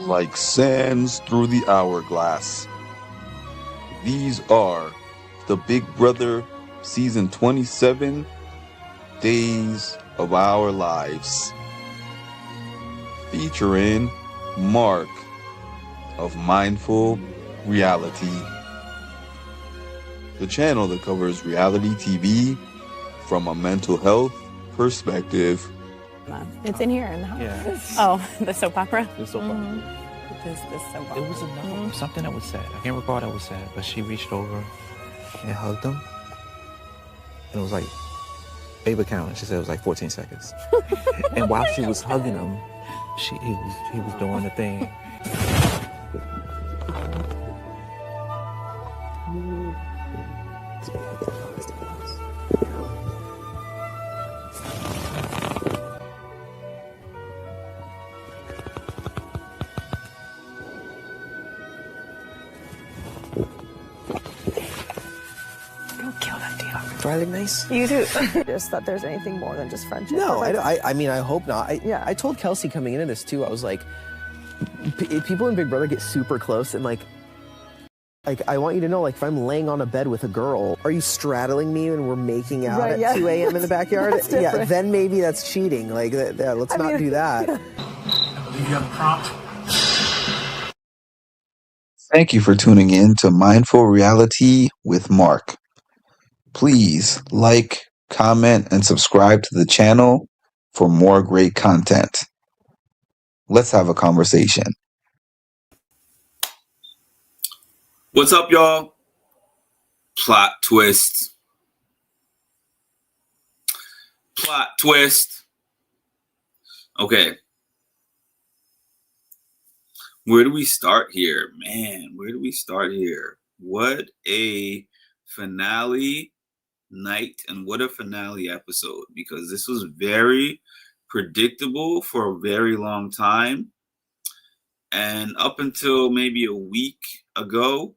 like sands through the hourglass. These are the Big Brother Season 27 Days of Our Lives, featuring Mark of Mindful Reality, the channel that covers reality TV from a mental health perspective. It's in here in the house. Yeah. Oh, the soap opera? The soap opera. It is the soap opera. It was something that was sad. I can't recall that was sad, but she reached over and hugged him. And it was like, baby count. She said it was like 14 seconds. And while she was hugging him, he was doing the thing. Do I look nice? You do. Just that there's anything more than just friendship. No, I mean, I hope not. I told Kelsey coming into this, too. I was like, people in Big Brother get super close, and, like, I want you to know, like, if I'm laying on a bed with a girl, are you straddling me and we're making out at 2 a.m. in the backyard? Yeah, then maybe that's cheating. Like, let's not do that. You have a prompt. Thank you for tuning in to Mindful Reality with Mark. Please like, comment, and subscribe to the channel for more great content. Let's have a conversation. What's up, y'all? Plot twist. Plot twist. Okay. Where do we start here? Man, where do we start here? What a finale night and what a finale episode, because this was very predictable for a very long time. And up until maybe a week ago,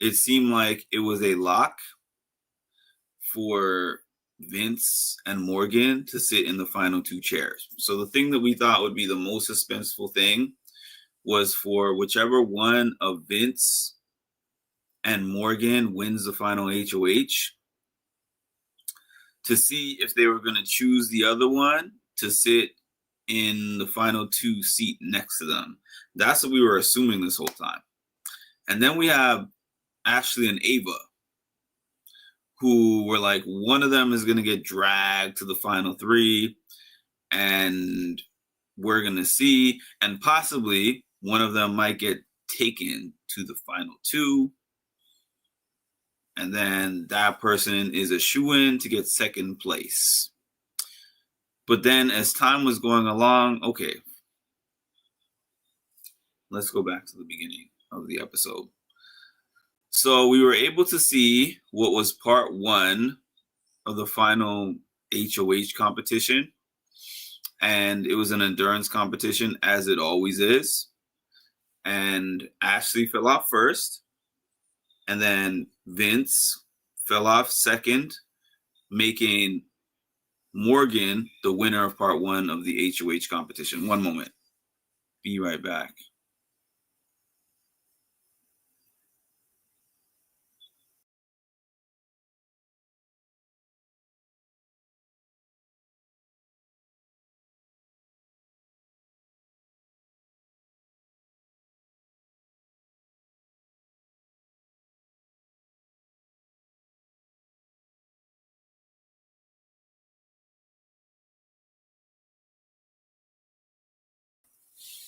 it seemed like it was a lock for Vince and Morgan to sit in the final two chairs. So the thing that we thought would be the most suspenseful thing was for whichever one of Vince and Morgan wins the final HOH, to see if they were going to choose the other one to sit in the final two seat next to them. That's what we were assuming this whole time. And then we have Ashley and Ava, who were like, one of them is going to get dragged to the final three, and we're going to see, and possibly one of them might get taken to the final two. And then that person is a shoo-in to get second place. But then as time was going along, okay, let's go back to the beginning of the episode. So we were able to see what was part one of the final HOH competition. And it was an endurance competition, as it always is. And Ashley fell off first. And then Vince fell off second, making Morgan the winner of part one of the HOH competition. One moment. Be right back.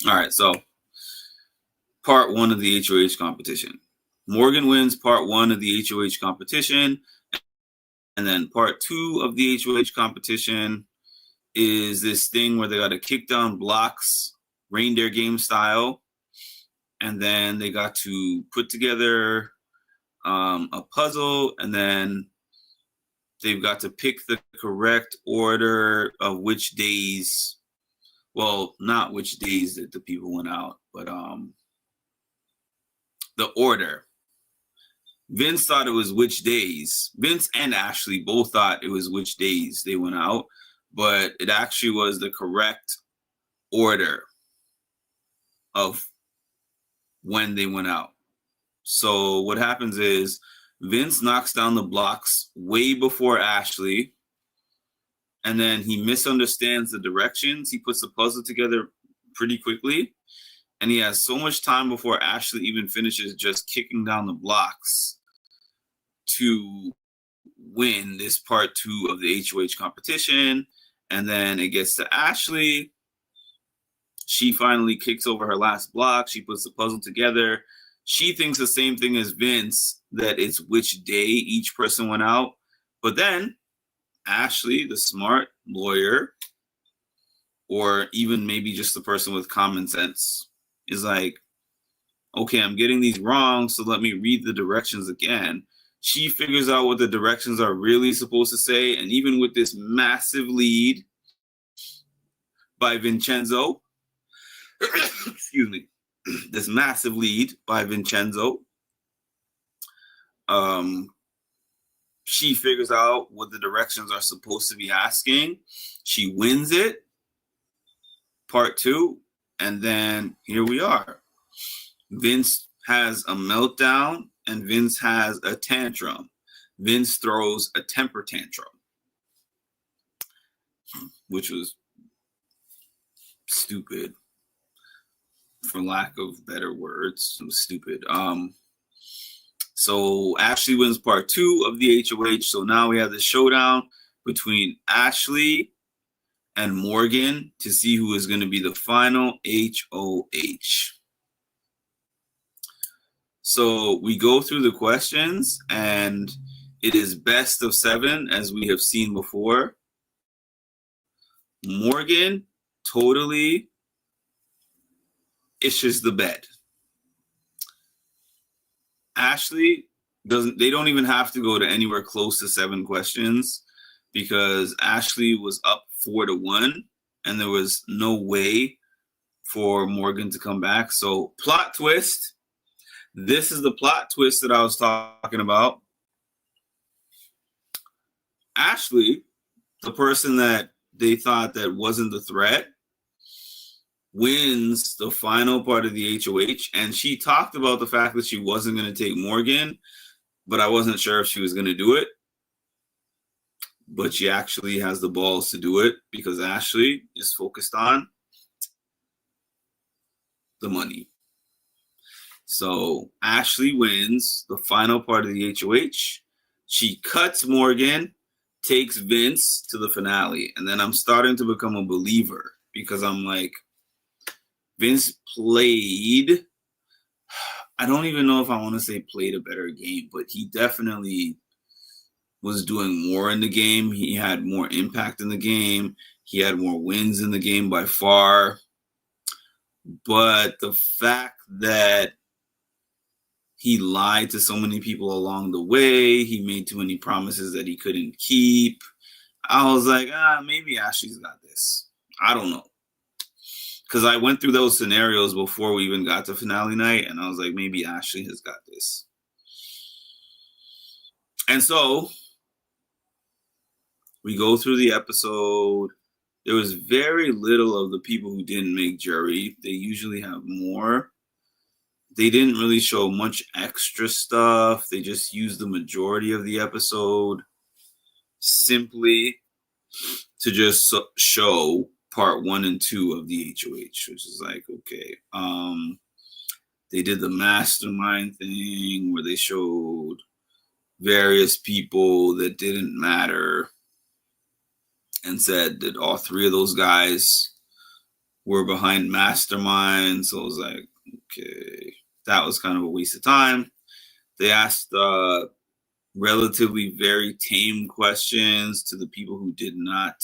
All right, so part one of the HOH competition. Morgan wins part one of the HOH competition. And then part two of the HOH competition is this thing where they got to kick down blocks, reindeer game style. And then they got to put together a puzzle, and then they've got to pick the correct order of which days. Well, not which days that the people went out, but the order. Vince thought it was which days. Vince and Ashley both thought it was which days they went out, but it actually was the correct order of when they went out. So what happens is Vince knocks down the blocks way before Ashley, and then he misunderstands the directions. He puts the puzzle together pretty quickly, and he has so much time before Ashley even finishes just kicking down the blocks to win this part 2 of the HOH competition. And then it gets to Ashley. She finally kicks over her last block. She puts the puzzle together. She thinks the same thing as Vince, that it's which day each person went out. But then Ashley, the smart lawyer, or even maybe just the person with common sense, is like, okay, I'm getting these wrong, so let me read the directions again. She figures out what the directions are really supposed to say, and even with this massive lead by Vincenzo, excuse me, this massive lead by Vincenzo, she figures out what the directions are supposed to be asking. She wins it, part 2, and then here we are. Vince has a meltdown, and Vince has a tantrum. Vince throws a temper tantrum, which was stupid, for lack of better words. It was stupid. So Ashley wins part 2 of the HOH. So now we have the showdown between Ashley and Morgan to see who is going to be the final HOH. So we go through the questions, and it is best of 7, as we have seen before. Morgan totally issues the bed. Ashley they don't even have to go to anywhere close to 7 questions, because Ashley was up 4-1, and there was no way for Morgan to come back. So plot twist. This is the plot twist that I was talking about. Ashley, the person that they thought that wasn't the threat, wins the final part of the HOH, and she talked about the fact that she wasn't going to take Morgan, but I wasn't sure if she was going to do it. But she actually has the balls to do it, because Ashley is focused on the money. So Ashley wins the final part of the HOH. She cuts Morgan, takes Vince to the finale. And then I'm starting to become a believer, because I'm like, Vince played, I don't even know if I want to say played a better game, but he definitely was doing more in the game. He had more impact in the game. He had more wins in the game by far. But the fact that he lied to so many people along the way, he made too many promises that he couldn't keep, I was like, maybe Ashley's got this. I don't know. Because I went through those scenarios before we even got to finale night, and I was like, maybe Ashley has got this. And so we go through the episode. There was very little of the people who didn't make jury. They usually have more. They didn't really show much extra stuff. They just used the majority of the episode simply to just show part 1 and 2 of the HOH, which is like, okay. They did the mastermind thing where they showed various people that didn't matter and said that all 3 of those guys were behind mastermind. So I was like, okay, that was kind of a waste of time. They asked relatively very tame questions to the people who did not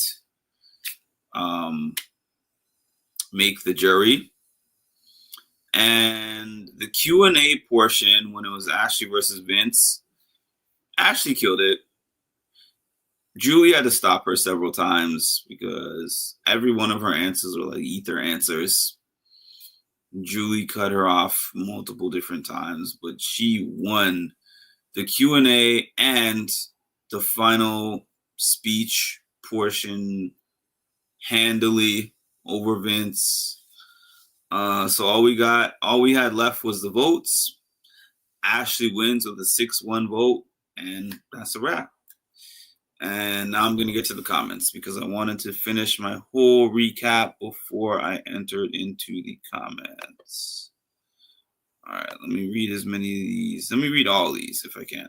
make the jury. And the Q&A portion, when it was Ashley versus Vince, Ashley killed it. Julie had to stop her several times because every one of her answers were like ether answers. Julie cut her off multiple different times, but she won the Q&A and the final speech portion handily over Vince. So all we had left was the votes. Ashley wins with a 6-1 vote, and that's a wrap. And now I'm going to get to the comments because I wanted to finish my whole recap before I entered into the comments. All right, let me read as many of these. Let me read all these if I can.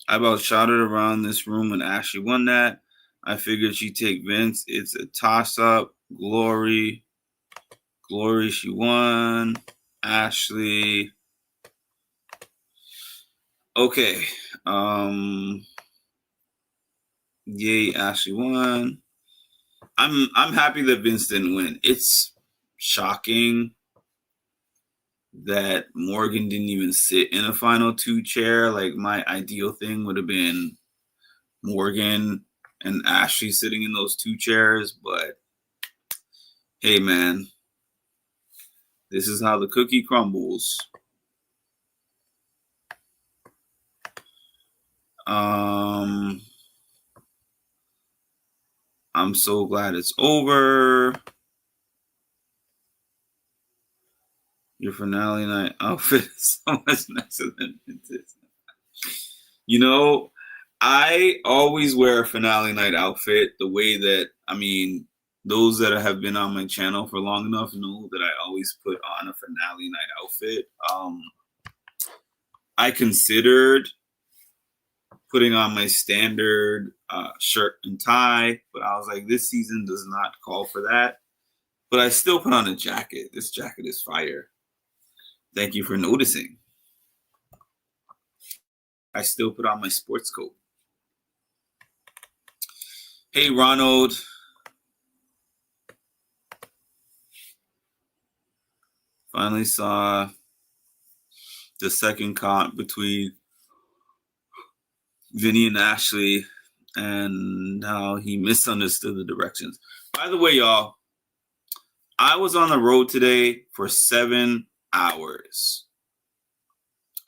I about shouted around this room when Ashley won that. I figured she'd take Vince. It's a toss-up. Glory, she won. Ashley. Okay. Yay, Ashley won. I'm happy that Vince didn't win. It's shocking that Morgan didn't even sit in a final 2 chair. Like, my ideal thing would have been Morgan and Ashley sitting in those 2 chairs, but hey, man, this is how the cookie crumbles. I'm so glad it's over. Your finale night outfit is so much nicer than Vince's. You know, I always wear a finale night outfit the way that, I mean, those that have been on my channel for long enough know that I always put on a finale night outfit. I considered putting on my standard shirt and tie, but I was like, this season does not call for that. But I still put on a jacket. This jacket is fire. Thank you for noticing. I still put on my sports coat. Hey, Ronald. Finally saw the second comp between Vinny and Ashley and how he misunderstood the directions. By the way, y'all, I was on the road today for 7 hours.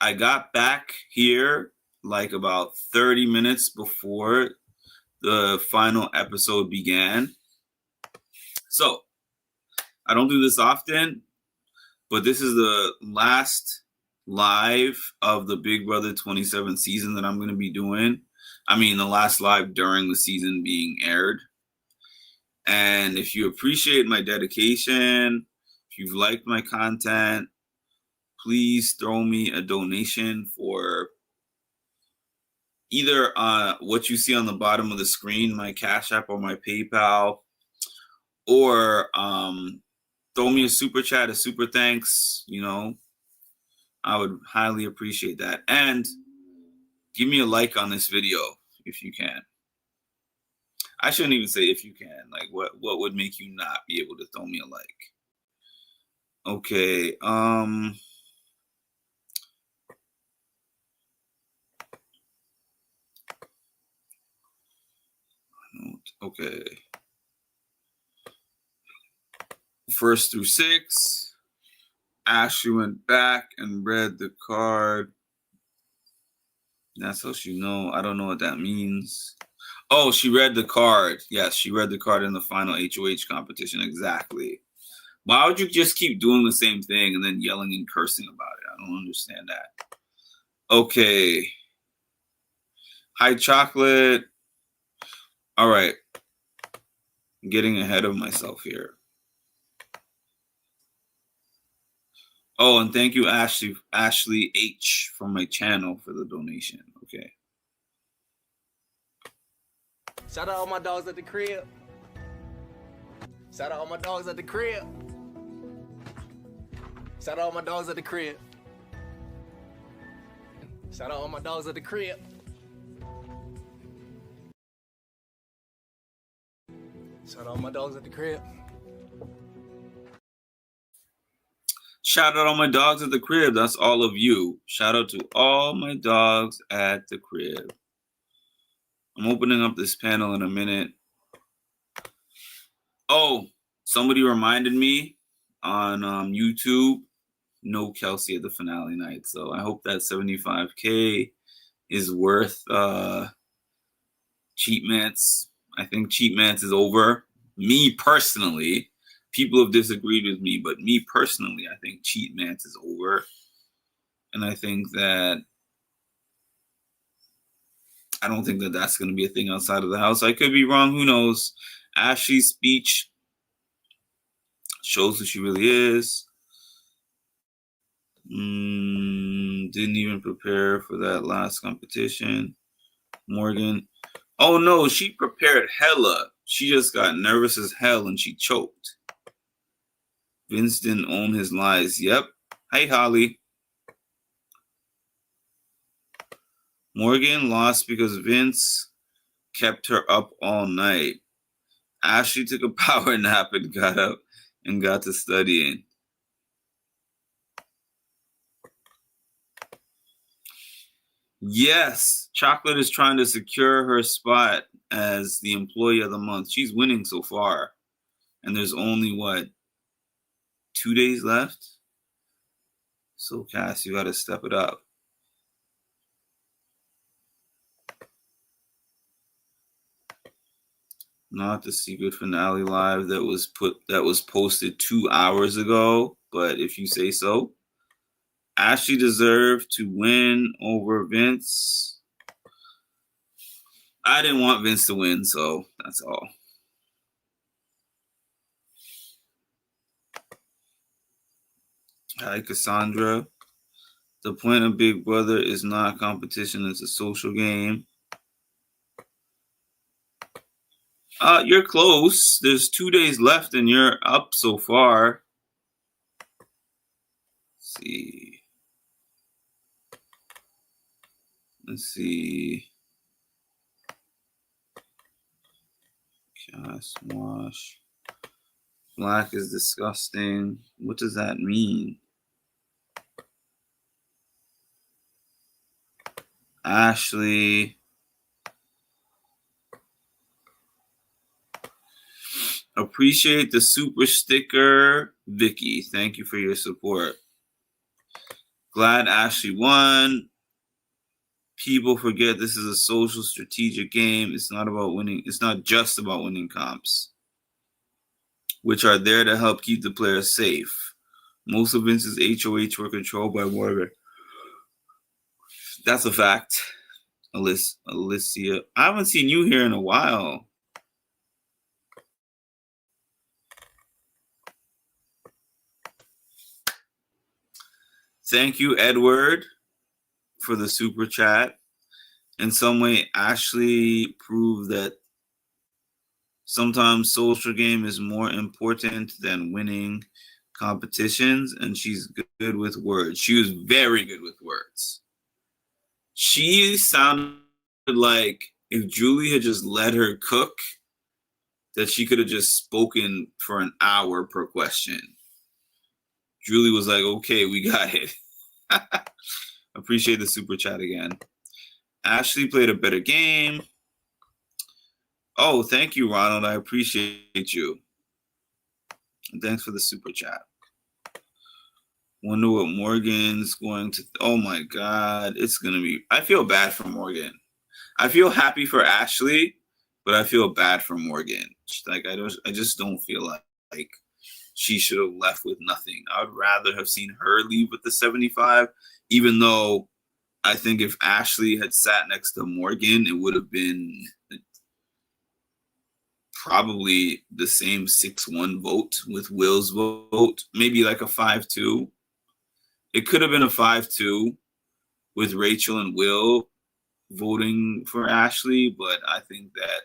I got back here like about 30 minutes before the final episode began. So, I don't do this often, but this is the last live of the Big Brother 27 season that I'm going to be doing. I mean, the last live during the season being aired. And if you appreciate my dedication, if you've liked my content, please throw me a donation for either what you see on the bottom of the screen, my Cash App or my PayPal, or throw me a super chat, a super thanks. You know, I would highly appreciate that. And give me a like on this video if you can. I shouldn't even say if you can. Like, what would make you not be able to throw me a like? Okay. Okay. 1st through 6. Ashley went back and read the card. That's how she know. I don't know what that means. Oh, she read the card. Yes, she read the card in the final HOH competition. Exactly. Why would you just keep doing the same thing and then yelling and cursing about it? I don't understand that. Okay. Hi, Chocolate. All right. I'm getting ahead of myself here. Oh, and thank you, Ashley H. from my channel for the donation. Okay. Shout out all my dogs at the crib. Shout out all my dogs at the crib. Shout out all my dogs at the crib. Shout out all my dogs at the crib. Shout out all my dogs at the crib. Shout out all my dogs at the crib. That's all of you. Shout out to all my dogs at the crib. I'm opening up this panel in a minute. Oh, somebody reminded me on YouTube, no Kelsey at the finale night. So I hope that 75K is worth Cheap Mance. I think Cheap Mance is over. Me personally, people have disagreed with me, but me personally, I think Cheat Mance is over. And I think that I don't think that that's going to be a thing outside of the house. I could be wrong. Who knows? Ashley's speech shows who she really is. Didn't even prepare for that last competition. Morgan. Oh, no, she prepared hella. She just got nervous as hell and she choked. Vince didn't own his lies. Yep. Hey, Holly. Morgan lost because Vince kept her up all night. Ashley took a power nap and got up and got to studying. Yes, Chocolate is trying to secure her spot as the employee of the month. She's winning so far. And there's only, 2 days left? So, Cass, you got to step it up. Not the secret finale live that was posted 2 hours ago, but if you say so. Ashley deserved to win over Vince. I didn't want Vince to win, so that's all. Hi, Cassandra. The point of Big Brother is not competition, it's a social game. You're close. There's 2 days left and you're up so far. Let's see. Cast wash. Black is disgusting. What does that mean? Ashley. Appreciate the super sticker, Vicky. Thank you for your support. Glad Ashley won. People forget this is a social strategic game. It's not about winning. It's not just about winning comps, which are there to help keep the players safe. Most of Vince's HOH were controlled by Morgan. That's a fact. Alicia, I haven't seen you here in a while. Thank you, Edward, for the super chat. In some way, Ashley proved that sometimes social game is more important than winning competitions, and she's good with words. She was very good with words. She sounded like if Julie had just let her cook, that she could have just spoken for an hour per question. Julie was like, okay, we got it. Appreciate the super chat again. Ashley played a better game. Oh, thank you, Ronald. I appreciate you. And thanks for the super chat. Wonder what Morgan's going to... Oh, my God. It's going to be... I feel bad for Morgan. I feel happy for Ashley, but I feel bad for Morgan. Like, I just don't feel like she should have left with nothing. I would rather have seen her leave with the 75, even though I think if Ashley had sat next to Morgan, it would have been probably the same 6-1 vote with Will's vote, maybe like a 5-2. It could have been a 5-2 with Rachel and Will voting for Ashley, but I think that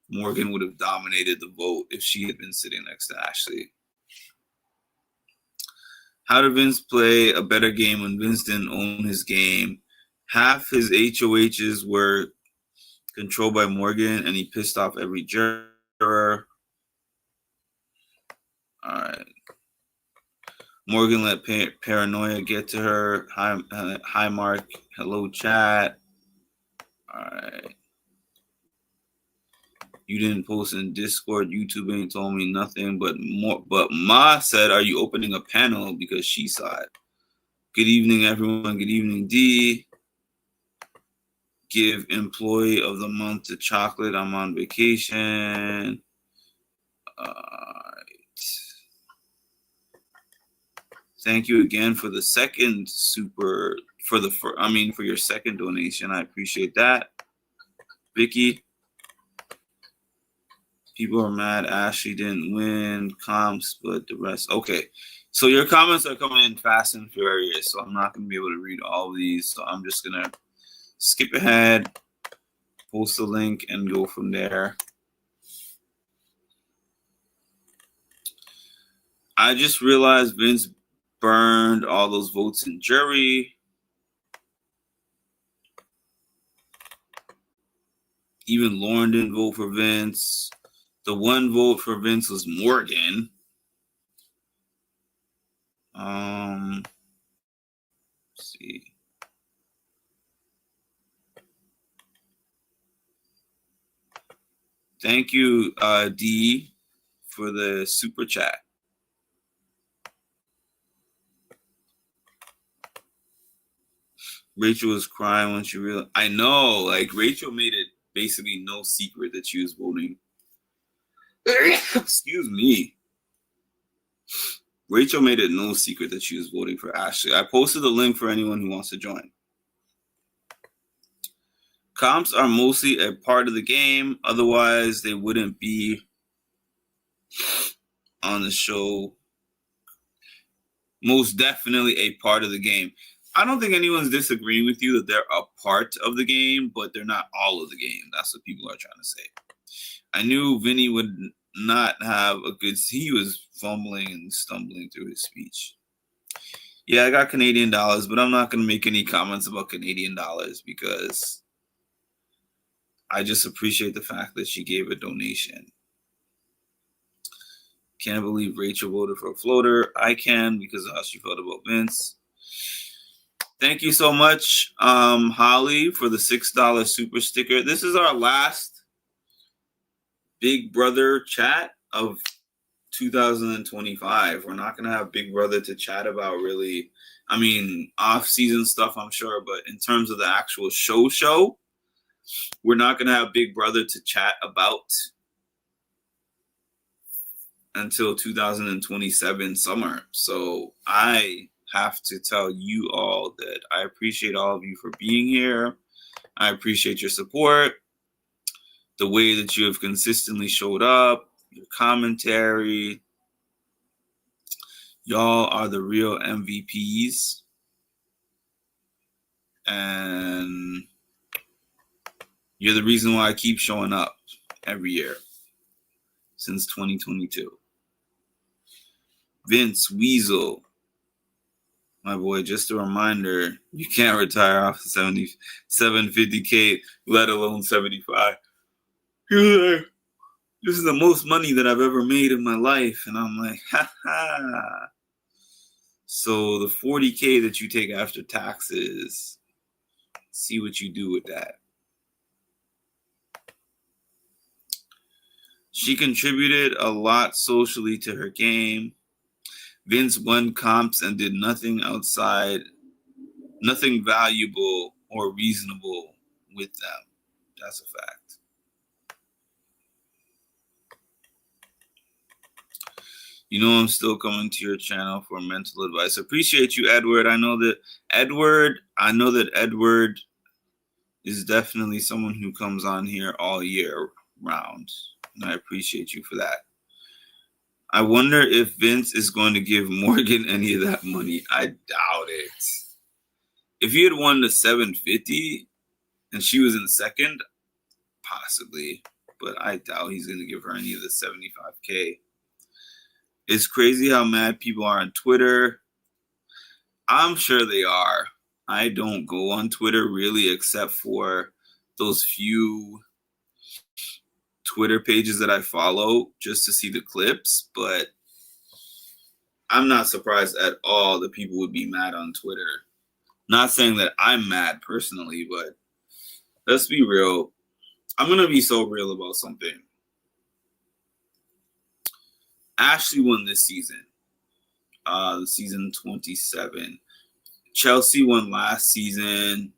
Morgan would have dominated the vote if she had been sitting next to Ashley. How did Vince play a better game when Vince didn't own his game? Half his HOHs were controlled by Morgan, and he pissed off every juror. All right. Morgan let paranoia get to her. Hi, Mark. Hello, chat. All right. You didn't post in Discord. YouTube ain't told me nothing. But Ma said, are you opening a panel? Because she saw it. Good evening, everyone. Good evening, D. give employee of the month to chocolate. I'm on vacation. Thank you again for the second for your second donation. I appreciate that. Vicky. People are mad Ashley didn't win comps, but the rest. Okay. So your comments are coming in fast and furious. So I'm not going to be able to read all of these. So I'm just going to skip ahead, post a link, and go from there. I just realized Vince burned all those votes in jury. Even Lauren didn't vote for Vince. The one vote for Vince was Morgan. Let's see. Thank you, D, for the super chat. Rachel was crying when she realized. I know, like Rachel made it basically no secret that she was voting. Excuse me. Rachel made it no secret that she was voting for Ashley. I posted the link for anyone who wants to join. Comps are mostly a part of the game. Otherwise, they wouldn't be on the show. Most definitely a part of the game. I don't think anyone's disagreeing with you that they're a part of the game, but they're not all of the game. That's what people are trying to say. I knew Vinny would not have a good... He was fumbling and stumbling through his speech. Yeah, I got Canadian dollars, but I'm not going to make any comments about Canadian dollars because I just appreciate the fact that she gave a donation. Can't believe Rachel voted for a floater. I can because of how she felt about Vince. Thank you so much, Holly, for the $6 super sticker. This is our last Big Brother chat of 2025. We're not going to have Big Brother to chat about really. I mean, off-season stuff, I'm sure, but in terms of the actual show, we're not going to have Big Brother to chat about until 2027 summer. So I have to tell you all that I appreciate all of you for being here. I appreciate your support, the way that you have consistently showed up, your commentary. Y'all are the real MVPs. And you're the reason why I keep showing up every year since 2022. Vince Weasel. My boy, just a reminder, you can't retire off the 750K, let alone 75. He was like, this is the most money that I've ever made in my life. And I'm like, ha ha. So the 40K that you take after taxes, see what you do with that. She contributed a lot socially to her game. Vince won comps and did nothing valuable or reasonable with them. That's a fact. You know I'm still coming to your channel for mental advice. Appreciate you, Edward. I know that Edward is definitely someone who comes on here all year round. And I appreciate you for that. I wonder if Vince is going to give Morgan any of that money. I doubt it. If he had won the 750 and she was in second, possibly. But I doubt he's going to give her any of the 75K. It's crazy how mad people are on Twitter. I'm sure they are. I don't go on Twitter really except for those few Twitter pages that I follow just to see the clips, but I'm not surprised at all that people would be mad on Twitter. Not saying that I'm mad personally, but let's be real. I'm going to be so real about something. Ashley won this season, season 27. Chelsea won last season.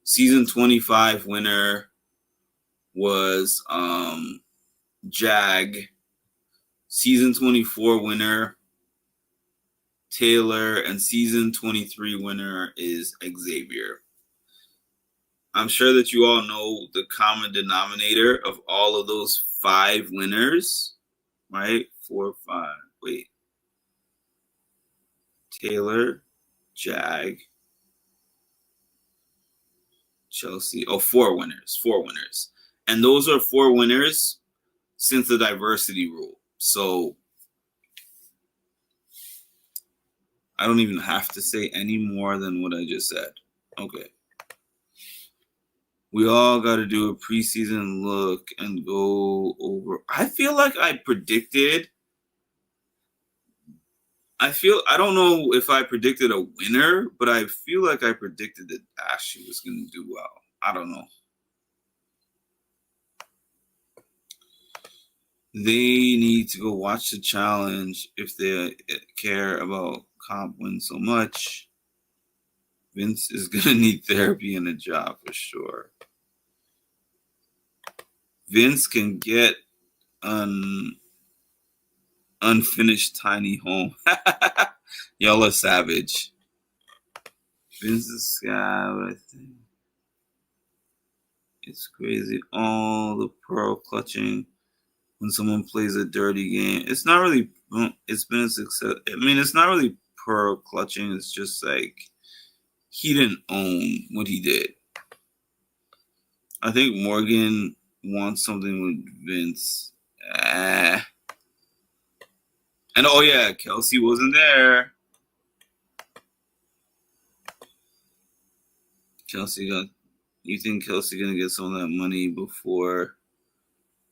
Season 25 winner was Jag. Season 24 winner, Taylor, and season 23 winner is Xavier. I'm sure that you all know the common denominator of all of those 5 winners, right? 4, 5. Wait. Taylor, Jag, Chelsea. Oh, 4 winners. 4 winners. And those are 4 winners since the diversity rule. So I don't even have to say any more than what I just said. Okay. We all got to do a preseason look and go over. I feel like I don't know if I predicted a winner, but I feel like I predicted that Ashley was going to do well. I don't know. They need to go watch the challenge if they care about comp win so much. Vince is going to need therapy and a job for sure. Vince can get an unfinished tiny home. Y'all are savage. Vince is I think. It's crazy. All the pearl clutching when someone plays a dirty game. It's not really, it's been a success. I mean, it's not really pearl clutching. It's just like he didn't own what he did. I think Morgan wants something with Vince. And oh yeah, Kelsey wasn't there. You think Kelsey gonna get some of that money before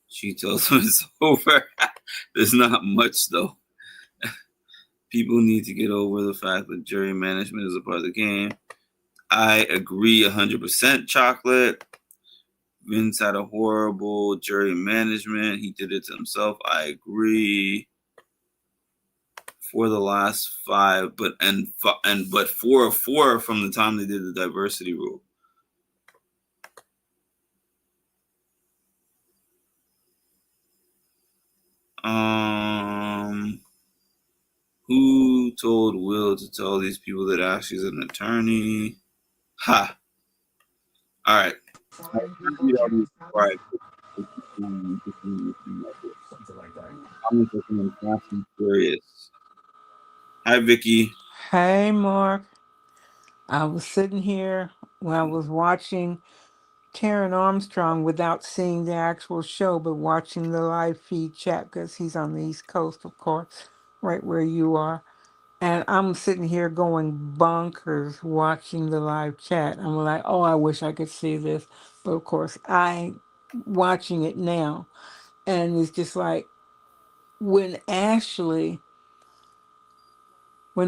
she tells him it's over? There's not much though. People need to get over the fact that jury management is a part of the game. I agree 100%, Chocolate. Vince had a horrible jury management. He did it to himself. I agree. For the last 5, but 4 of 4 from the time they did the diversity rule. Who told Will to tell these people that Ashley's an attorney? Ha. All right. I'm fast and furious. Hi, Vicky. Hey, Mark. I was sitting here when I was watching Taron Armstrong without seeing the actual show, but watching the live feed chat because he's on the East Coast, of course, right where you are. And I'm sitting here going bonkers watching the live chat. I'm like, oh, I wish I could see this. But of course, I'm watching it now. And it's just like when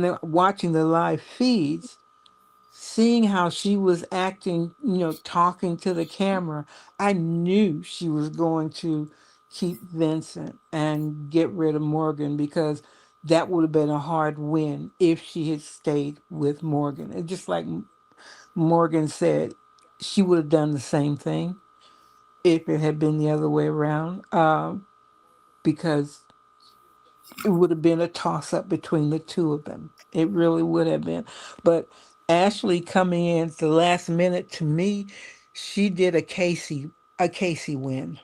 they're watching the live feeds, seeing how she was acting, talking to the camera, I knew she was going to keep Vincent and get rid of Morgan because that would have been a hard win if she had stayed with Morgan. And just like Morgan said, she would have done the same thing if it had been the other way around, because it would have been a toss-up between the two of them. It really would have been. But Ashley coming in at the last minute, to me, she did a Casey win.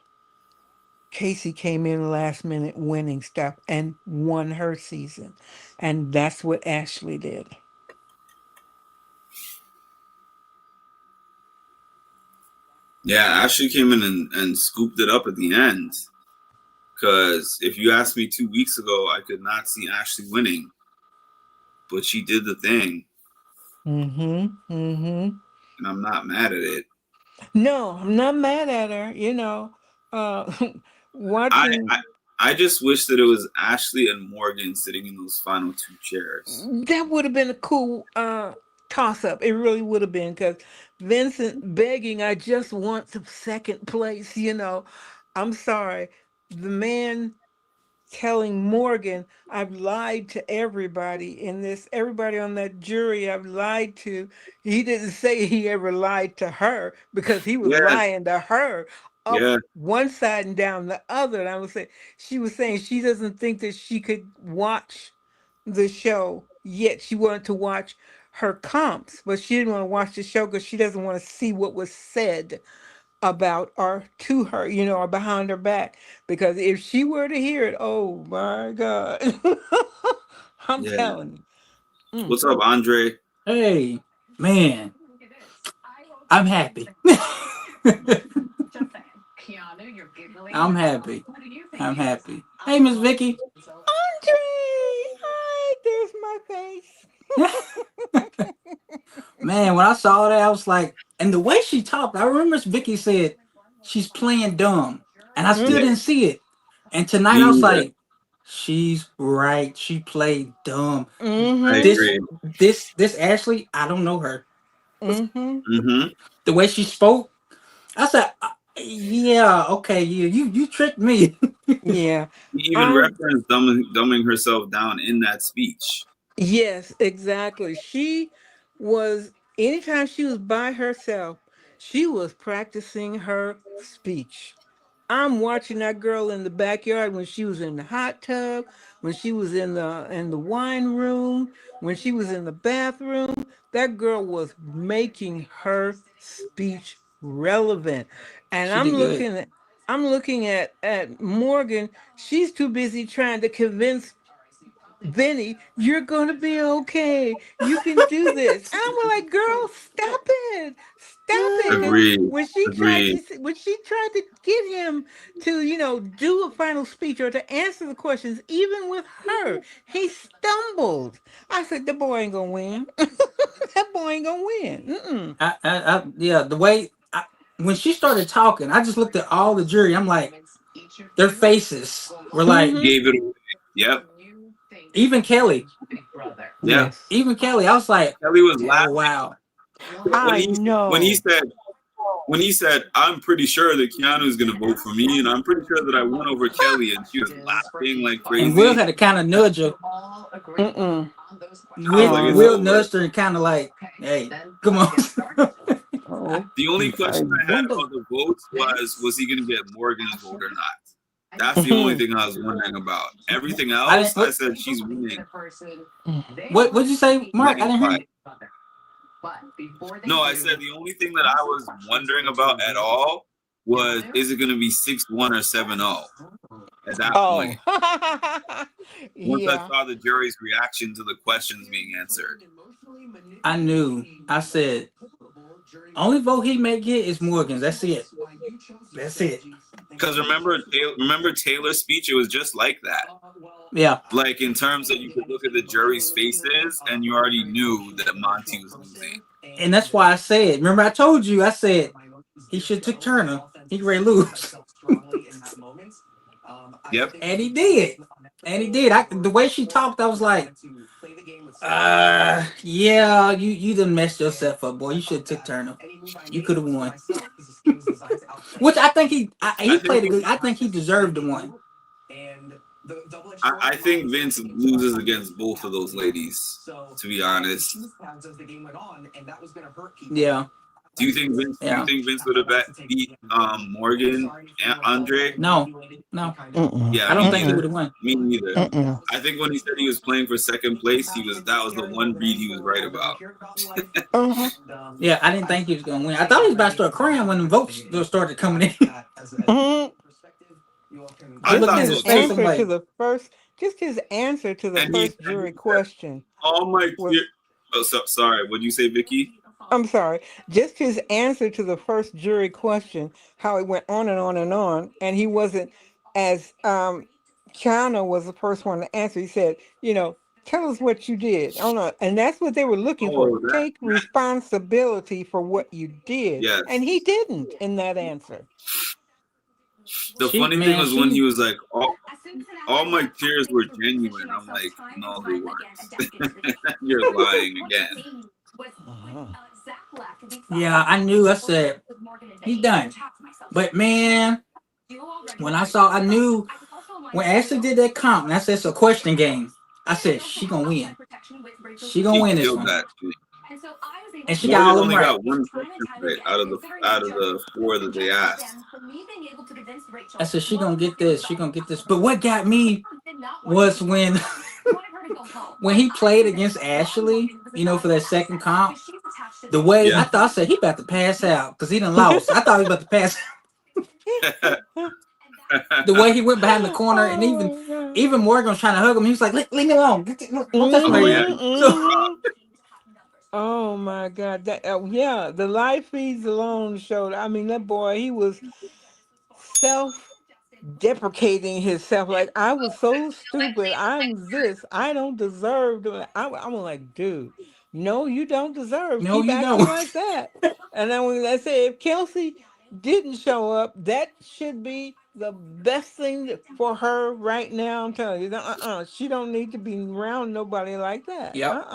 Casey came in last minute winning stuff and won her season. And that's what Ashley did. Yeah, Ashley came in and scooped it up at the end. Because if you asked me 2 weeks ago, I could not see Ashley winning. But she did the thing. And I'm not mad at it. No, I'm not mad at her. Watching. I just wish that it was Ashley and Morgan sitting in those final 2 chairs. That would have been a cool toss-up. It really would have been, because Vincent begging, I just want the second place. I'm sorry. The man telling Morgan, I've lied to everybody in this, everybody on that jury I've lied to. He didn't say he ever lied to her because he was Yes, lying to her up yeah, one side and down the other. And I was saying, she was saying she doesn't think that she could watch the show yet. She wanted to watch her comps, but she didn't want to watch the show because she doesn't want to see what was said about or to her, or behind her back. Because if she were to hear it, oh my God. I'm yeah. telling you. What's up, Andre? Hey, man, I'm happy. I'm happy. I'm happy. Hey, Miss Vicky. Andre! Hi, there's my face. Man, when I saw that, I was like, and the way she talked, I remember Miss Vicky said she's playing dumb, and I still Yeah, didn't see it. And tonight me I was neither. like, she's right. She played dumb. I Mm-hmm. agree. This Ashley, I don't know her. Mm-hmm. Mm-hmm. The way she spoke, I said, yeah, okay, you tricked me. Yeah. He even referenced dumbing herself down in that speech. Yes, exactly. She was, anytime she was by herself, she was practicing her speech. I'm watching that girl in the backyard when she was in the hot tub, when she was in the wine room, when she was in the bathroom. That girl was making her speech relevant. And She did good. I'm looking at Morgan. She's too busy trying to convince Vinny, you're gonna be okay. You can do this. And I'm like, girl, stop it. Stop it. Because Agreed. when she tried Agreed. to get him to, do a final speech or to answer the questions, even with her, he stumbled. I said, the boy ain't gonna win. That boy ain't gonna win. Mm-mm. Yeah, the way when she started talking, I just looked at all the jury. I'm like, their faces were like, Mm-hmm. Gave it away. Yep. even Kelly, Yep. Yes. even Kelly. I was like, Kelly was oh laughing wow. I when know. he said, I'm pretty sure that Keanu is gonna vote for me, and I'm pretty sure that I won over Kelly, and she was laughing like crazy. And Will had to kind of nudge her. Mm-mm. Will nudged her and kind of like, hey, come on. Oh, The only question I had wonder. about the votes was he gonna get Morgan's vote or not? That's the only thing I was wondering about. Everything else, I said she's winning. What'd you say, Mark? I didn't hear you. No, I said the only thing that I was wondering about at all was, is it going to be 6-1 or 7-0 at that point? Once I Yeah. saw the jury's reaction to the questions being answered. I knew. I said, only vote he may get is Morgan's. That's it. That's it. Because remember Taylor's speech? It was just like that. Yeah. Like in terms of you could look at the jury's faces and you already knew that Monty was losing. And that's why I said, remember I told you, I said, he should took Turner. He ready to lose. Yep. And he did. The way she talked, I was like, yeah, you done messed yourself up, boy. You should have took Turner. You could have won. Which I think he played a good. I think he deserved the one. I think Vince loses against both of those ladies, to be honest. Yeah. Do you think Vince would have beat Morgan and Andre? No. Yeah, I don't think he would have won. Me neither. I think when he said he was playing for second place, that was the one read he was right about. Yeah, I didn't think he was gonna win. I thought he was about to start crying when the votes started coming in. Just his answer to the first jury question. Oh my God. Sorry. What did you say, Vicky? I'm sorry. Just his answer to the first jury question, how it went on and on and on, and he wasn't as China was the first one to answer. He said, tell us what you did. Oh no, and that's what they were looking for. Take responsibility for what you did. Yes. And he didn't in that answer. The funny thing was when he was like, all my tears were genuine. I'm like, no, they weren't. You're lying again. Yeah, I knew. I said, he's done. But man, when I knew when Ashley did that comp, and I said it's a question game. I said she gonna win. She gonna win this one. That. And she got all of them only right. got one question right out of the 4 that they asked. I said she gonna get this. She gonna get this. But what got me was when when he played against Ashley, you know, for that second comp. The way I thought, I said he about to pass out because he done lost. I thought he was about to pass. The way he went behind the corner, and even Morgan was trying to hug him. He was like, "Leave me alone. Don't touch me." Oh my God! That yeah, the live feeds alone showed. I mean, that boy, he was self-deprecating himself. Like, I was so stupid. I'm this. I don't deserve to. I'm like, dude, no, you don't deserve. No, Keep you acting don't. like that. And then when I say, if Kelsey didn't show up, that should be the best thing for her right now. I'm telling you, she don't need to be around nobody like that. Yep.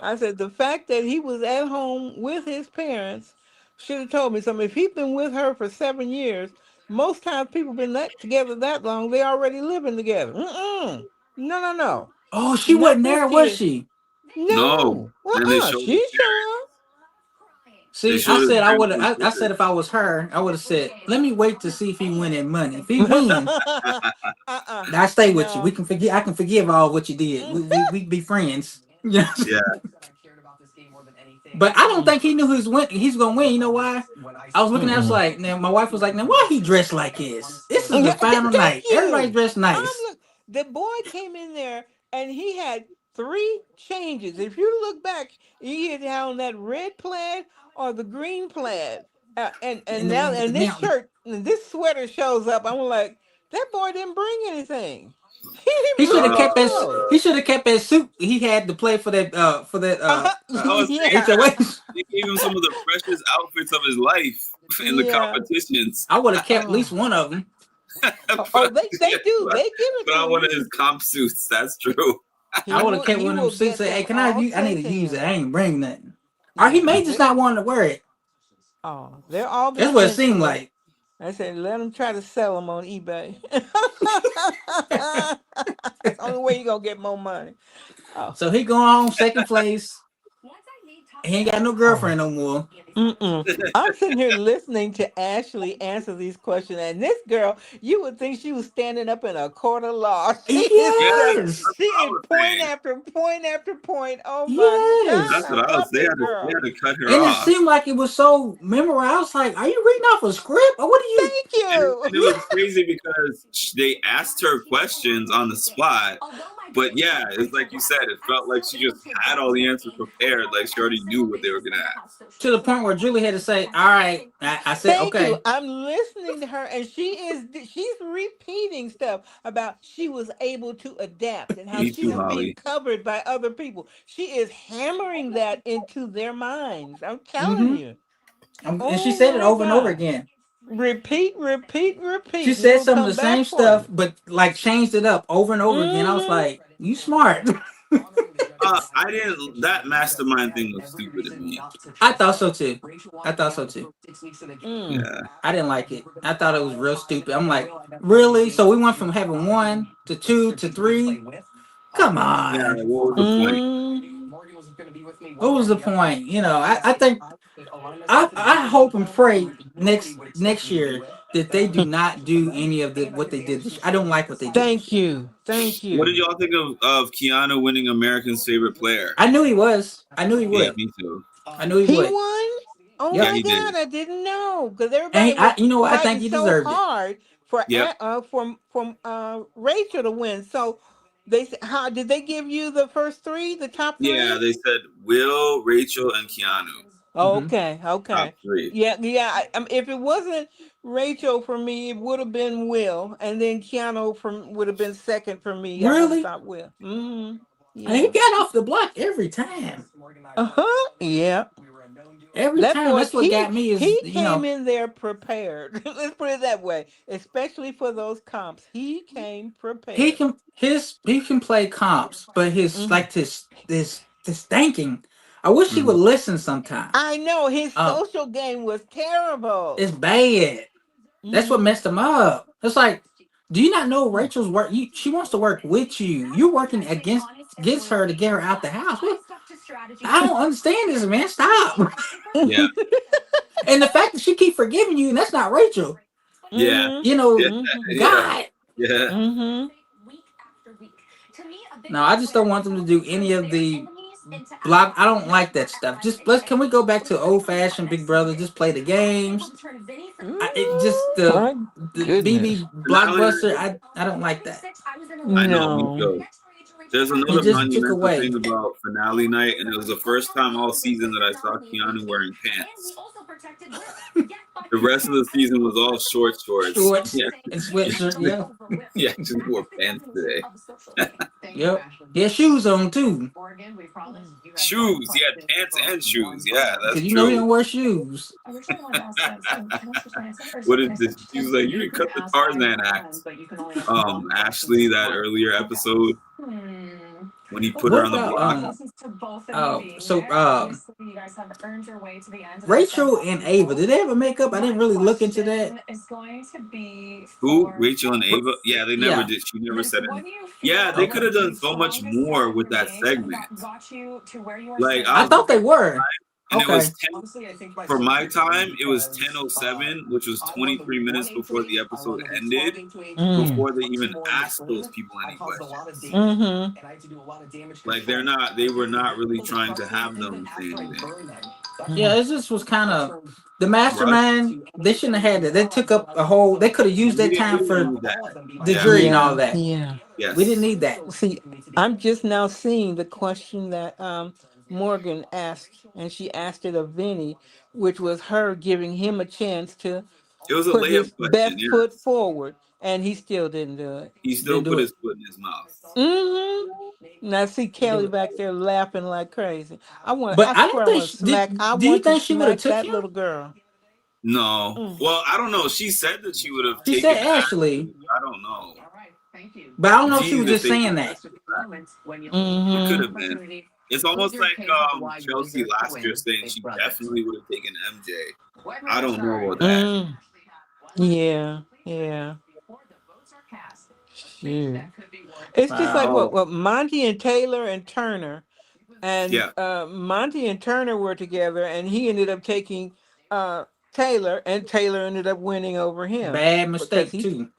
I said the fact that he was at home with his parents should have told me something. If he's been with her for 7 years, most times people been together that long, they already living together. No. Oh, she wasn't there, was she? No. She showed up. See, I said I would have. I said if I was her, I would have said, "Let me wait to see if he winning money. If he wins, I stay with you. We can forgive. I can forgive all what you did. We be friends." Yeah. But I don't think he knew he's gonna win. You know why? I was looking at us like, now my wife was like, now why he dressed like this? This is the final night. Everybody dressed nice. The boy came in there and he had 3 changes. If you look back, he had on that red plaid or the green plaid, and this shirt, this sweater shows up. I'm like, that boy didn't bring anything. He should have kept his. He should have kept his suit. He had to play for that. HOH. He gave him some of the freshest outfits of his life in the competitions. I would have kept at least one of them. They do. They give it. But on one of his comp suits. That's true. I would have kept one of them suits. Say, hey, can I use? I need to use it. I ain't bring nothing. Or he may just not want to wear it. Oh, they're all. That's what it seemed like. I said, let him try to sell them on eBay. That's the only way you're going to get more money. Oh. So he going home second place. He ain't got no girlfriend no more. I'm sitting here listening to Ashley answer these questions. And this girl, you would think she was standing up in a court of law. She is point after point after point. Oh, my God. That's what I was saying. They had to cut her off. And it seemed like it was so memorable. I was like, are you reading off a script? Or what are you? Thank you. And it was crazy because they asked her questions on the spot. But yeah, it's like you said, it felt like she just had all the answers prepared. Like she already knew what they were going to ask. To the point where Julie had to say, all right. I said, Thank okay. you. I'm listening to her, and she's repeating stuff about she was able to adapt and how she was being covered by other people. She is hammering that into their minds. I'm telling you. And she said it over and over again. Repeat. She said some of the same stuff, but like changed it up over and over again. I was like, you smart. I didn't. That mastermind thing was stupid to me. I thought so too. Yeah. I didn't like it. I thought it was real stupid. I'm like, really? So we went from having 1 to 2 to 3? Come on. Yeah, what was the point? What was the point? You know, I think I hope and pray next year that they do not do any of what they did. I don't like what they did. Thank you. What did y'all think of Keanu winning America's favorite player? I knew he was. I knew he would. Yeah, me too. I knew he would. He won? Oh my God, I didn't know. Because everybody you know what? I think he deserved hard for Rachel to win. So they how did they give you the first 3, the top 3? Yeah, they said Will, Rachel, and Keanu. Okay. Top 3. Yeah. If it wasn't Rachel for me, it would have been Will, and then Keanu would have been second for me. Really? I Will. Yeah. He got off the block every time. Yeah. Every time. That's what got me. Is he came in there prepared. Let's put it that way. Especially for those comps, he came prepared. He can play comps, but his like this thinking. I wish he would listen sometime. I know his social game was terrible. It's bad. That's what messed him up. It's like Do you not know Rachel's work? She wants to work with you. You're working against her to get her out the house. What? I don't understand this, man. Stop. Yeah. And the fact that she keep forgiving you, and that's not Rachel. Yeah. You know, Yeah. God. Yeah. Mm-hmm. No, I just don't want them to do any of the block. I don't like that stuff. Can we go back to old fashioned Big Brother? Just play the games. My goodness. BB Blockbuster. I don't like that. I know. Me No. too. There's another It just took monumental away. thing about finale night, and it was the first time all season that I saw Keanu wearing pants. The rest of the season was all shorts. Shorts Yeah. and sweatshirt. Yeah. He actually wore pants today. Yep. He had shoes on too. Shoes. He had pants and shoes. Yeah, that's Because true. you know he don't wear shoes. What is this? She was like, you cut the Tarzan act. Ashley, that earlier episode when he put her on the block. Rachel and Ava, did they ever make up? I didn't really look into that. Who? Rachel and Ava? Yeah, they never did. She never said it. Yeah, they could have done so much more with that segment. Like I thought they were. And Okay. it was 10, for my time, it was 10:07, which was 23 minutes before the episode ended, before they even asked those people any questions. Mm-hmm. Like they were not really trying to have them say anything. Yeah, it just was kind of the mastermind. They shouldn't have had that. They took up a whole. They could have used that time for the jury and all that. Yeah. Yes. We didn't need that. See, I'm just now seeing the question that Morgan asked, and she asked it of Vinny, which was her giving him a chance to It was a put his layup question. best Yeah. foot forward, and he still didn't do it. He still Didn't do put it. his foot in his mouth. Mm-hmm. And I see Kelly back there laughing like crazy. But I don't swear think I want to smack. I do you want to think she would have smack took that him? little girl. No. Well, I don't know. She said that she would have She taken said Ashley, I don't know. but I don't know if she was Jesus, just saying that. It Mm-hmm. could have been. It's almost like Chelsea last year saying she definitely would have taken MJ. I don't know about that. Mm. Yeah, yeah. Shoot. It's just like Wow. what Monty and Taylor and Turner, and Yeah. Monty and Turner were together, and he ended up taking Taylor, and Taylor ended up winning over him Bad because mistake he. too.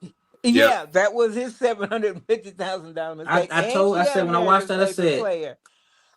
Yeah, that was his $750,000 mistake. I And said she got when I married watched to that, I David said Player.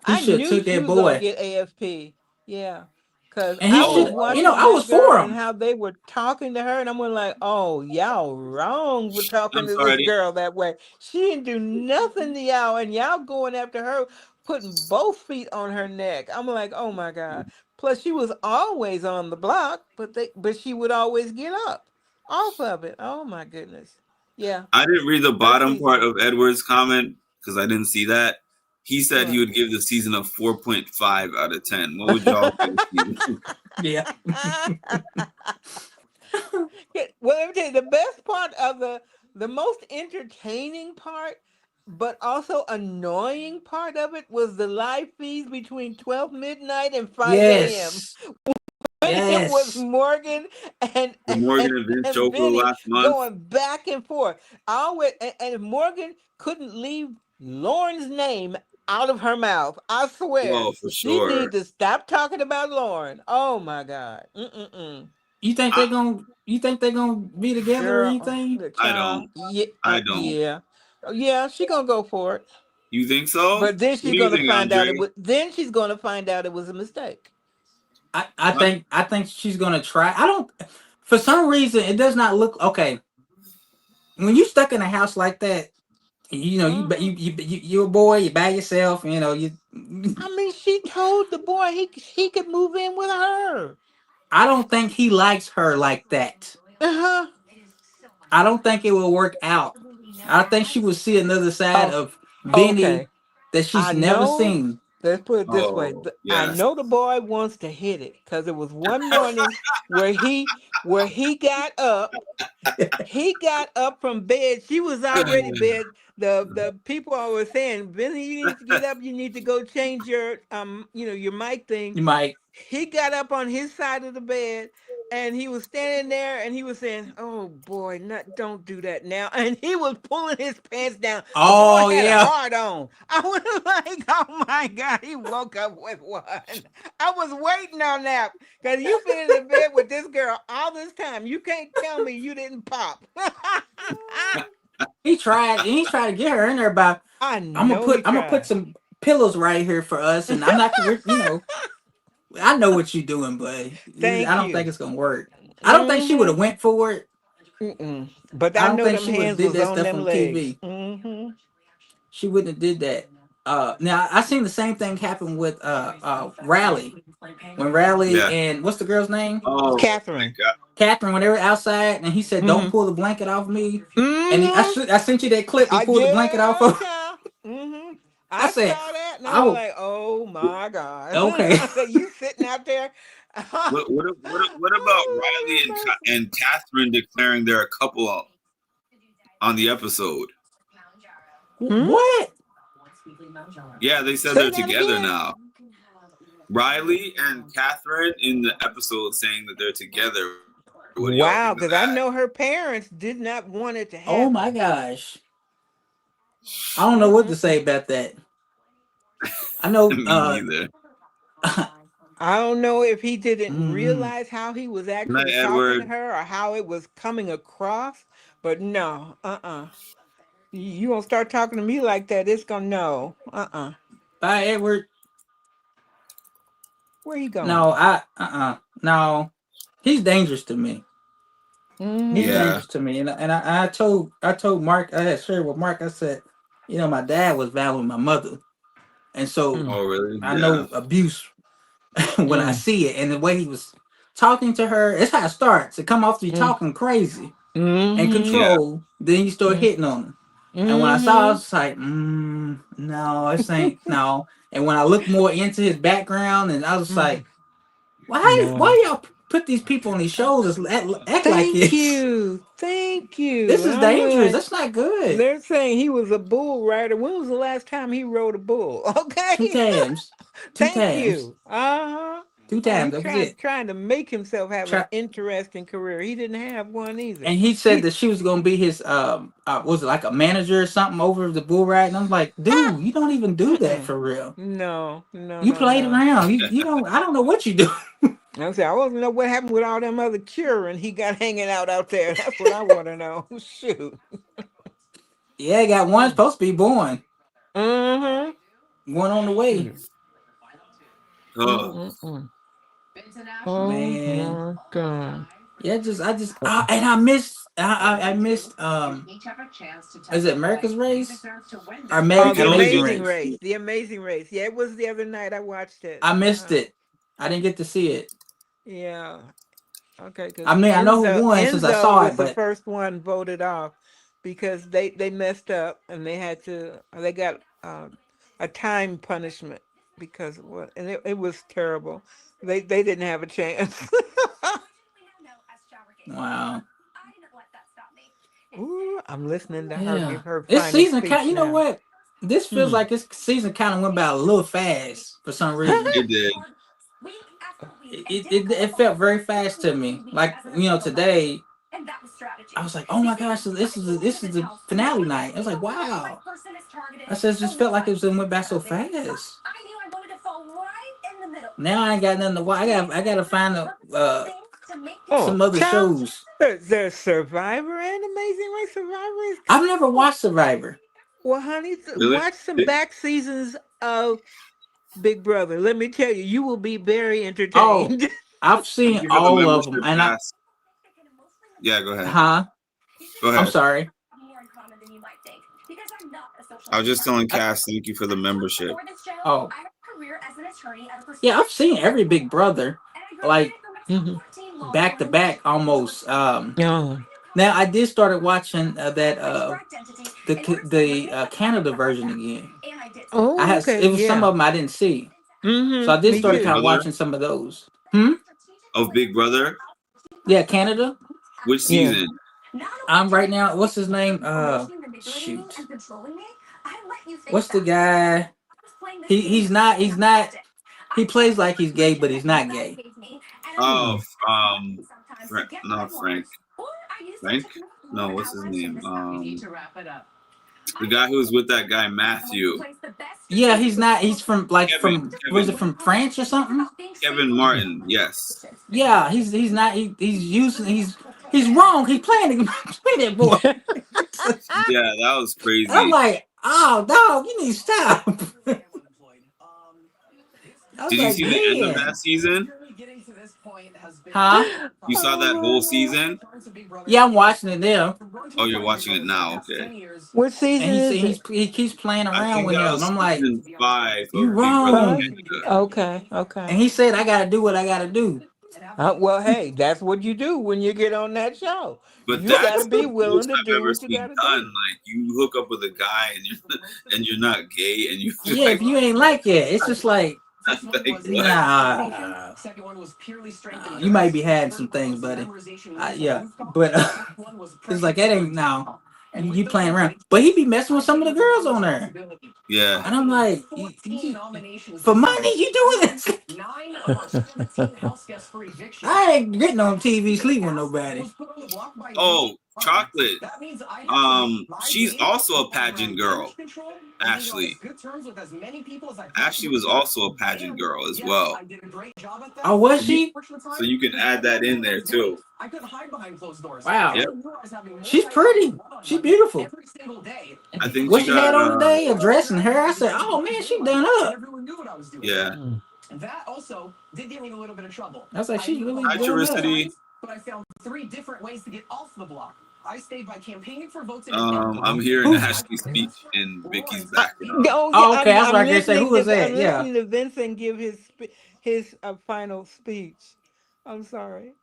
he I should knew took she that was gonna boy. get AFP. Yeah, because And he I was should, watching I was that for girl and him. how they were talking to her, and I'm like, "Oh, y'all wrong for talking I'm to sorry. this girl that way. She didn't do nothing to y'all, and y'all going after her, putting both feet on her neck." I'm like, "Oh my God!" Plus, she was always on the block, but she would always get up off of it. Oh my goodness. Yeah. I didn't read the First bottom part season. of Edward's comment because I didn't see that. He said he What? would give the season a 4.5 out of 10. What would y'all give? Yeah. Well, let me tell you, the best part of the most entertaining part, but also annoying part of it was the live feeds between 12 midnight and 5 a.m. Yes. It was Yes. Morgan and The Morgan and Vince show for the Vinny last month. going back and forth. And if Morgan couldn't leave Lauren's name out of her mouth, I swear. Oh, for She sure. need to stop talking about Lauren. Oh my God. Mm-mm-mm. You think they're gonna be together or Girl, anything? the I child. don't. Yeah, I don't. yeah. Yeah, she gonna go for it. You think so? But then What she's do you gonna think, find out Andre? she's gonna find out it was a mistake. I think she's gonna try. I don't. For some reason, it does not look okay. When you stuck in a house like that, you know, you're a boy. You by yourself. You know, you. I mean, she told the boy he could move in with her. I don't think he likes her like that. Uh-huh. I don't think it will work out. I think she will see another side of Vinny Okay. that she's I never know. seen. Let's put it this way. Oh, I yes. know the boy wants to hit it because it was one morning where he got up. He got up from bed. She was already bed. The people were saying, Vinny, you need to get up. You need to go change your your mic thing. You might. He got up on his side of the bed, and he was standing there and he was saying, "Oh boy, don't do that now." And he was pulling his pants down. The Oh boy had a yeah. heart on. I was like, "Oh my God, he woke up with one." I was waiting on that because you've been in the bed with this girl all this time. You can't tell me you didn't pop. He tried to get her in there, but I I'm gonna know he put tried. some pillows right here for us, and I'm not gonna, I know what you're doing, but I Thank don't think you. it's gonna work. I don't think she would have Mm-hmm. went for it. Mm-mm. But I I don't know think them she would have hands did was that on stuff them on legs. TV. Mm-hmm. She wouldn't have did that. Now I seen the same thing happen with Rally, when Rally Yeah. and what's the girl's name? Oh my Catherine. God. Catherine. When they were outside, and he said, "Don't Mm-hmm. pull the blanket off me," and Mm-hmm. I sent you that clip. He I pulled the blanket off of. yeah. Mm-hmm. I I said, saw that and I "I was will." like, "Oh my God!" Okay. I said, "You sitting out there?" What about Riley Oh, Lord have and Catherine declaring they're a couple on the episode? mercy. What? Yeah, they said Say they're that together again. now. Riley and Catherine in the episode saying that they're together. What do y'all Wow, think of because I that? know her parents did not want it to Oh my happen. gosh! I don't know what to say about that. I know. Me neither. I don't know if he didn't Mhm. realize how he was Good night, actually talking to Edward. her or how it was coming across, but no, You gonna start talking to me like that? It's gonna no, Bye, Edward. Where you going? No, no. He's dangerous to me. He's Mm-hmm. Yeah. dangerous to me, and I told Mark. I had shared with Mark. I said, my dad was valuing my mother, and so Oh, really? I Yeah. know abuse when I Mm-hmm. see it, and the way he was talking to her. It's how it starts. It come off to you talking crazy and Mm-hmm. Yeah. control. Then you start hitting on him. And when I saw, I Mm-hmm. was like, no, this ain't no. And when I looked more into his background, and I was like, No. why y'all put these people on these shows that act like Thank this? you. Thank you. This And is I'm dangerous. like, That's not good. they're saying he was a bull rider. When was the last time he rode a bull? Two Okay. times. Two Thank times. you. Uh-huh. Two Oh, times. he's That was it. trying to make himself have an Try, interesting career. He didn't have one either. and he said that she was gonna be his was it like a manager or something over the bull ride? And I'm like, dude, you don't even do that for real. No, You played no. around. You don't. I don't know what you do. I say I want to know what happened with all them other children he got hanging out there. That's what I want to know. Shoot. Yeah, I got one supposed to be born. Mm-hmm. One on the way. Oh. Oh Man. my God. Yeah, and I missed. I missed. Is it America's Race or Oh, the Amazing Nickelodeon. Amazing Race? Race. The Amazing Race. Yeah, it was the other night I watched it. I missed it. I didn't get to see it. Yeah. Okay. Because I mean, I know who won since I Enzo saw was it, the but first one voted off because they messed up and they got a time punishment because it was terrible. They didn't have a chance. wow. Ooh, I'm listening to her Yeah, give her this final season speech you know now. what? This feels like this season kind of went by a little fast for some reason. It did. It felt very fast to me. Like today, I was like, oh my gosh, so this is the finale night. I was like, wow. I said, it just felt like it went by so fast. Now I ain't got nothing to watch. I gotta find some other child, shows. there's Survivor and Amazing Race. Survivor is I've good. never watched Survivor. Well, honey, Really? watch some back seasons of Big Brother. Let me tell you, you will be very entertained. I've seen You have a all of membership them, and pass. Yeah, go ahead. huh? Go ahead. I'm sorry. I was just telling Cass, thank you for the membership. Oh, yeah, I've seen every Big Brother, like back to back almost. Oh. Now I did started watching the Canada version again. Oh, I had okay. it was some of them I didn't see, so I did Me start too. kind of watching some of those. Of Big Brother? Yeah, Canada. Which season? I'm right now. What's his name? Shoot. What's the guy? He's not. He plays like he's gay, but he's not gay. Oh, Not Frank. Frank? No, what's his name? The guy who's with that guy Matthew. Yeah, he's not. He's from Kevin. Was it from France or something? Kevin Martin. Yes. Yeah, he's not. He's wrong. He's playing that boy. Yeah, that was crazy. I'm like, oh, dog, you need to stop. Did you see the end of that season? Huh? You saw that whole season? Yeah, I'm watching it now. Oh, you're watching it now. Okay. What season is it? He keeps playing I around think with that him. was I'm like, season 5. you of Big Brother wrong. Canada. Okay. And he said, I gotta do what I gotta do. Well, hey, that's what you do when you get on that show. But You that's gotta be the willing most to I've do ever what you seen gotta done. do. Like you hook up with a guy and you're not gay and you Yeah, if you ain't like it, it's just like, like what? nah. You might be had some things, buddy. Yeah, but it's like that ain't now. You playing around, but he be messing with some of the girls on there, Yeah. and I'm like, for money, you doing this? I ain't getting on TV sleeping with nobody. Oh, Chocolate. She's also a pageant girl. Ashley. Ashley was also a pageant girl as well. Oh, was she? So you can add that in there too. Wow. Yep. She's pretty. She's beautiful. I think What she she had got on today, a dress and hair. I said, oh man, she done up. yeah. That also did get me in a little bit of trouble. I was like, she's really Hi, doing up. Charissity. But I found 3 different ways to get off the block. I stayed by campaigning for votes. I'm hearing Ashley's speech in Vicky's background. Oh, okay, that's what I can say. Who was that? I'm Yeah. listening to Vincent give his final speech. I'm sorry.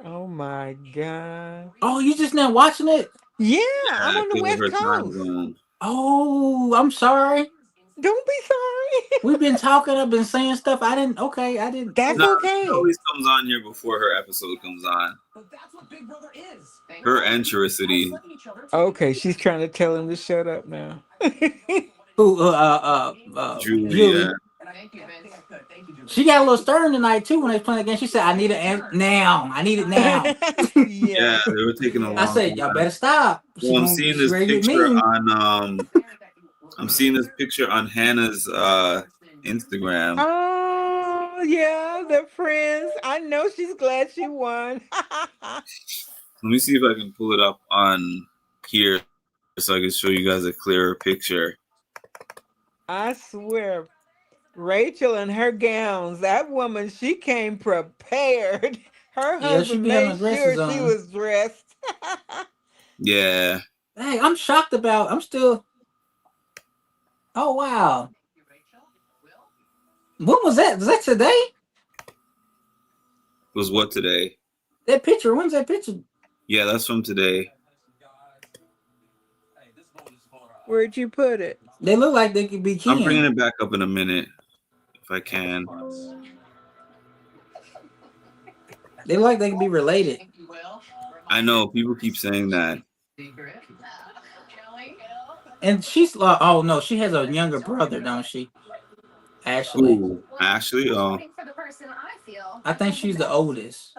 Oh my God. Oh, you just now watching it? Yeah, I'm on the because of West her time Coast. zone. Oh, I'm sorry. Don't be sorry. We've been talking. I've been saying stuff. I didn't. That's No, okay. she always comes on here before her episode comes on. But that's what Big Brother is. Her and Charissity. Okay, she's trying to tell him to shut up now. Who? Julie. Yeah. She got a little stern tonight too when they playing the game. She said, "I need it now. I need it now." Yeah, they were taking a long I said, "Y'all better stop." Well, I'm seeing this picture on I'm seeing this picture on Hannah's Instagram. Oh yeah, they're friends. I know she's glad she won. Let me see if I can pull it up on here so I can show you guys a clearer picture. I swear, Rachel and her gowns, that woman, she came prepared. Her husband made sure she was dressed. Yeah. Hey, I'm shocked about. I'm still. Oh wow. When was that? Was that today? Was what today? That picture. When's that picture? Yeah, that's from today. Where'd you put it? They look like they could be kin. I'm bringing it back up in a minute, if I can. They look like they could be related. I know people keep saying that. And she's like, oh no, she has a younger brother, don't she? Ashley. Ooh, Ashley? Oh. I think she's the oldest.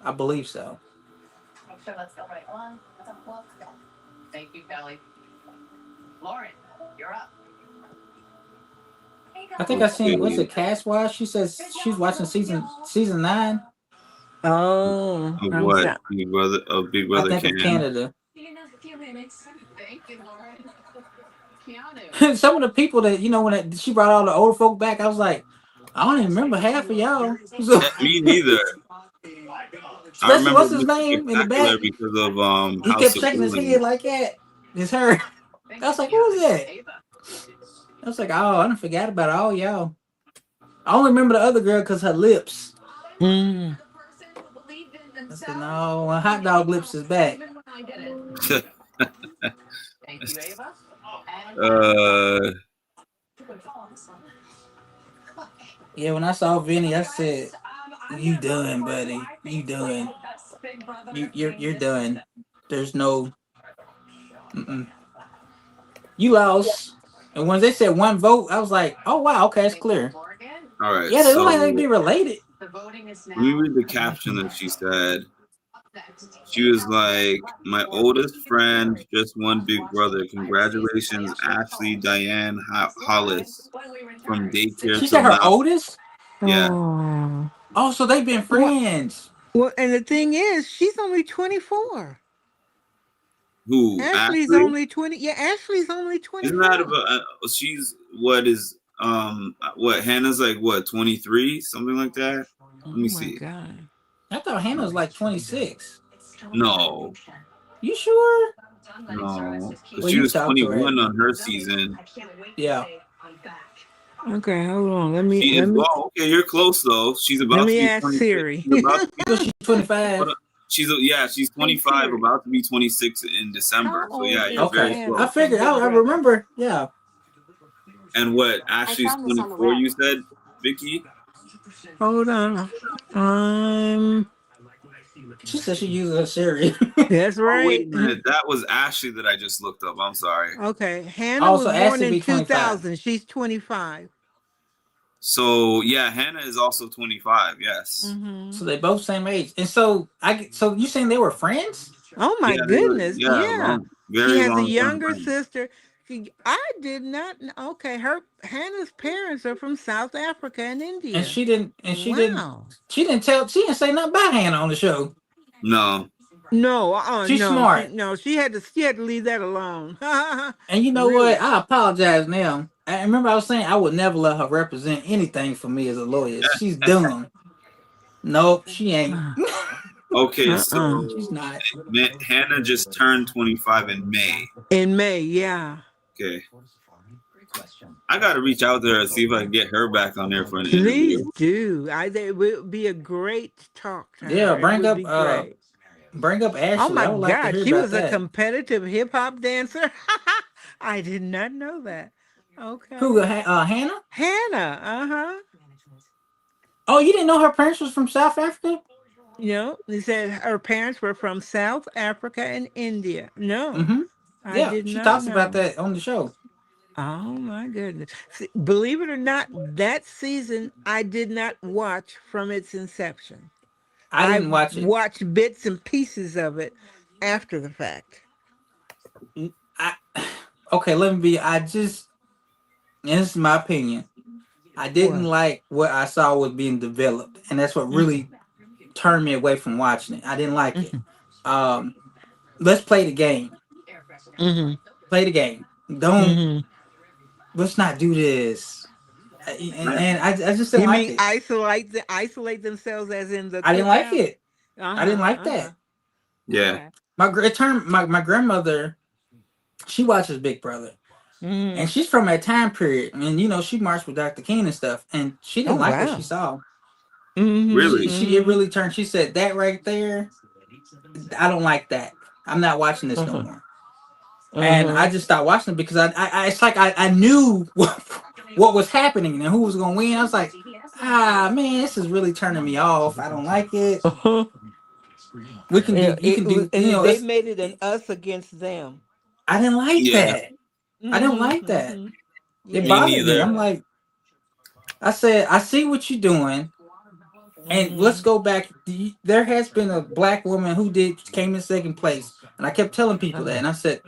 I believe so. Make sure that's the right one. Thank you, Kelly. Lauren, you're up. I think I seen, what's it, Cast Wise? She says she's watching season 9. Oh. Of what? Big Brother, Big Brother I think of Canada. Thank you, Lauren. Some of the people that, you know, when she brought all the old folk back, I was like, I don't even remember half of y'all. Me neither. Especially, what's his name in the back? Because of he kept shaking his head like that. It's her. I was like, who was that? I was like, oh, I done forgot about all y'all. I only remember the other girl because her lips. I said, no, hot dog lips is back. Yeah, when I saw Vinny, I said, you done, buddy. You done. You're done. There's no. You lost. And when they said one vote, I was like, oh wow, okay, it's clear. All right. Yeah, they look like they'd be related. Let me read the caption that she said. She was like, "My oldest friend just won Big Brother. Congratulations, Ashley Diane Hollis from daycare She till said her now." oldest. Yeah. Oh. Oh, so they've been friends. Well, and the thing is, she's only 24. Who? Ashley's Ashley? only 20. Yeah, Ashley's only 24. Isn't that about? She's what Hannah's like? What 23? Something like that. Let me see. God. I thought Hannah was like 26. No. You sure? No. Well, She you was talked to her. 21 on her season. Yeah. Okay, hold on. Let me. Well, okay, you're close though. She's about Let to me be ask 26. Siri. She's 25. She's 25, about to be 26 in December. So yeah, you're very Okay. close. I figured. I remember. Yeah. And what? Ashley's 24. You said, Vicky? Hold on. She said she uses her Siri. That's right. Oh, wait a minute. That was Ashley that I just looked up. I'm sorry. Okay, Hannah was born in 2000. She's 25. So yeah, Hannah is also 25. Yes. Mm-hmm. So they both same age. And so so you saying they were friends? Oh my goodness! Yeah, Very she has a long younger sister. I did not. Okay, Hannah's parents are from South Africa and India. And she didn't. And she didn't. She didn't tell. She didn't say nothing about Hannah on the show. No. No. She's no, smart. She had to leave that alone. And you know what? I apologize now. I remember I was saying I would never let her represent anything for me as a lawyer. She's dumb. Nope, she ain't. Okay, so she's not. Hannah just turned 25 in May. In May, yeah. Okay. I gotta reach out there and see if I can get her back on there for an interview. Please do. It would be a great talk. Yeah, bring up Ashley. Oh my God, she was a competitive hip hop dancer. I did not know that. Okay. Who? Hannah? Hannah. Oh, you didn't know her parents was from South Africa? No, they said her parents were from South Africa and India. No. Mm-hmm. Yeah, she talks about that on the show. Oh my goodness. See, believe it or not, that season I did not watch from its inception. I didn't watch it. Watched bits and pieces of it after the fact. Okay, let me be. This is my opinion. I didn't like what I saw was being developed, and that's what really turned me away from watching it. I didn't like it. Let's play the game. Mm-hmm. Play the game. Don't. Let's not do this. And I just didn't like it. Isolate themselves as in the. I didn't like it. I didn't like that. Yeah. My grandmother, she watches Big Brother. Mm-hmm. And she's from that time period. And, she marched with Dr. King and stuff. And she didn't like what she saw. Mm-hmm. Really? It really turned. She said, that right there, I don't like that. I'm not watching this no more. And I just stopped watching it because it's like I knew what was happening and who was going to win. I was like, man, this is really turning me off. I don't like it. We can they made it an us against them. I didn't like that. I didn't like that. It bothered me. I'm like, I said, I see what you're doing. And let's go back. There has been a black woman who came in second place. And I kept telling people that. And I said,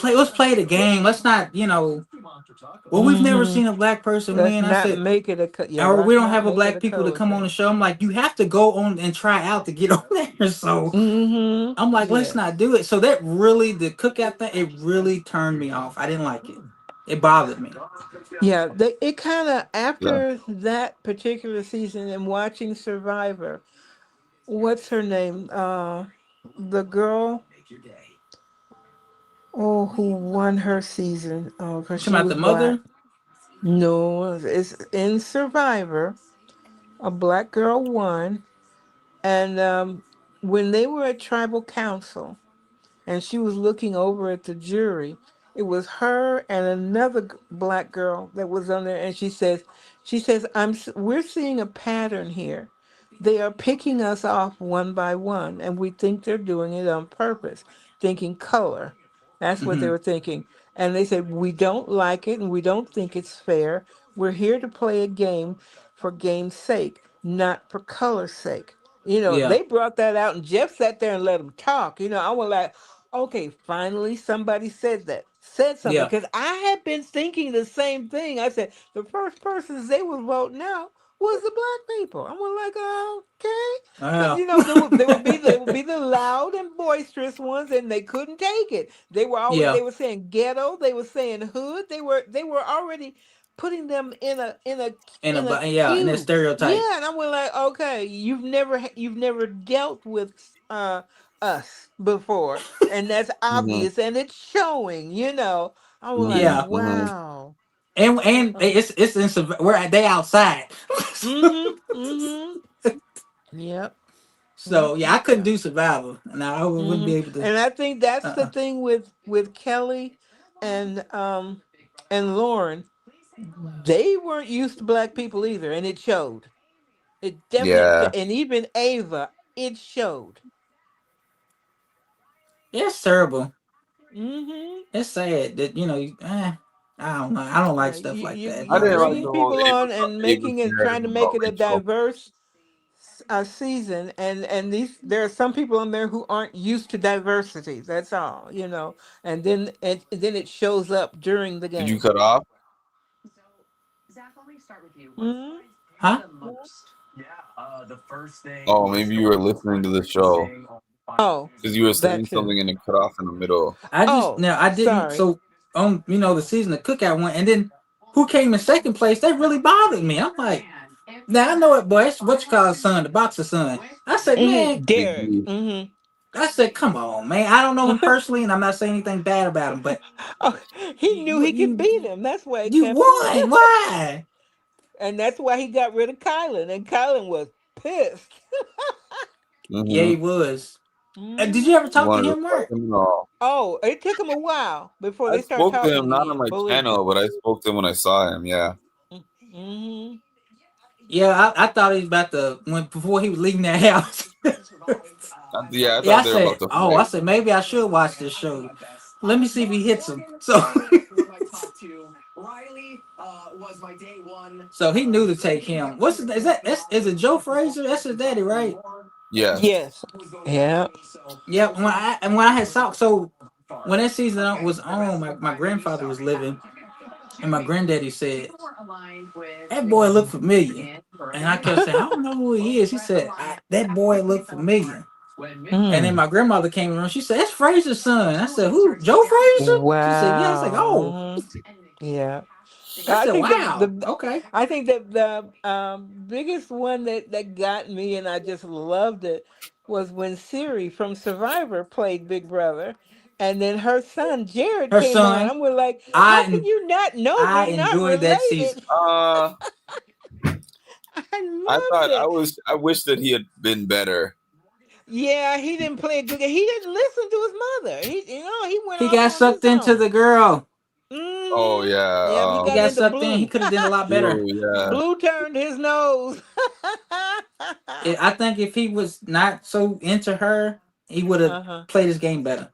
let's play the game. Let's not, we've never seen a black person win. I said, make it or we don't have a black people to come on the show. I'm like, you have to go on and try out to get on there. So I'm like, let's not do it. So that really, the cookout thing, it really turned me off. I didn't like it. It bothered me. Yeah, it kind of, after that particular season and watching Survivor, what's her name? The girl who won her season. Because she about the mother? Black. No, it's in Survivor. A black girl won. And when they were at Tribal Council and she was looking over at the jury, it was her and another black girl that was on there, and she says, we're seeing a pattern here. They are picking us off one by one, and we think they're doing it on purpose, thinking color. That's what they were thinking. And they said, we don't like it, and we don't think it's fair. We're here to play a game for game's sake. not for color's sake. You know, Yeah, they brought that out, and Jeff sat there and let them talk. You know, I was like, okay, finally somebody said something, yeah. because I had been thinking the same thing. I said the first persons they were voting out was the black people. I was like, okay, because Wow. you know there would be the loud and boisterous ones, and they couldn't take it. They were always Yeah, they were saying ghetto, they were saying hood. They were already putting them in a in that queue. stereotype. Yeah, and I went like, okay, you've never dealt with uh us before, and that's Mm-hmm. obvious, and it's showing. You know, I was like, Yeah, Mm-hmm. wow. and it's in where they outside. Mm-hmm. Mm-hmm. Yep. So Yep. yeah, I Yep. couldn't do Survivor, and I wouldn't Hmm. be able to. And I think that's the Uh-uh. thing with Kelly and Lauren. They weren't used to black people either, and it showed. It definitely Yeah. showed. And even Ava, it showed. Yeah, it's terrible. Mm-hmm. It's sad that I don't know. I don't like Yeah, stuff like that. I you're didn't like bringing the Unfortunately, whole people on and Ava making it, narrative trying to make about it a Rachel. diverse season, and these there are some people on there who aren't used to diversity. That's all, you know. And then it shows up during the Did you game. cut off? Hmm. huh? Oh, maybe you were listening to the show Oh, because you were that saying too. something and it cut off in the middle. Oh, I didn't. sorry. So on the season the cookout went, and then who came in second place? That really bothered me. I'm like, now I know it, boy. It's what you call his son, the boxer son. I said, man, Big Derek. D. I said, come on, man. I don't know him personally, and I'm not saying anything bad about him, but Oh, he knew he could you beat him. That's why he you kept him. won. Why? And that's why he got rid of Kylan. And Kylan was pissed. Yeah, Mm-hmm. he was. Did Hmm. you ever You talk to wanted to him, fight Mark? him and all. Oh, it took him a while before I they started spoke to talking him not on again. my Believe me. channel, but I spoke to him when I saw him. Yeah. Hmm. Yeah, I thought he was about to before he was leaving that house. Yeah, I Yeah, thought they were about to I fight. said maybe I should watch this show. Let me see if he hits him. So, so he knew to take him. Is it Joe Frazier? That's his daddy, right? Yes. Yes. Yeah. Yeah. When I had saw when that season was on, my grandfather was living, and my granddaddy said that boy looked familiar, and I kept saying I don't know who he is. He said that boy looked familiar. And then Mm. my grandmother came around. She said, "That's Frazier's son." I said, "Who? Joe Frazier?" She said, "Yeah." I was like, "Oh." Wow. Yeah. I I said, think "Wow. Okay." I think that the biggest one that got me, and I just loved it, was when Siri from Survivor played Big Brother, and then her son Jared Her came on. son. I'm like, how can I you not know I they're not enjoyed that season. related? Uh, I loved it. I wish that he had been better. Yeah, he didn't play a good game. He didn't listen to his mother. He went He off got on his sucked into the own. girl. Oh Hmm. yeah. Yeah, he He got got into sucked in. He Blue. could have done a lot better. Blue. Yeah. Blue turned his nose. I think if he was not so into her, he would have Uh-huh. played his game better.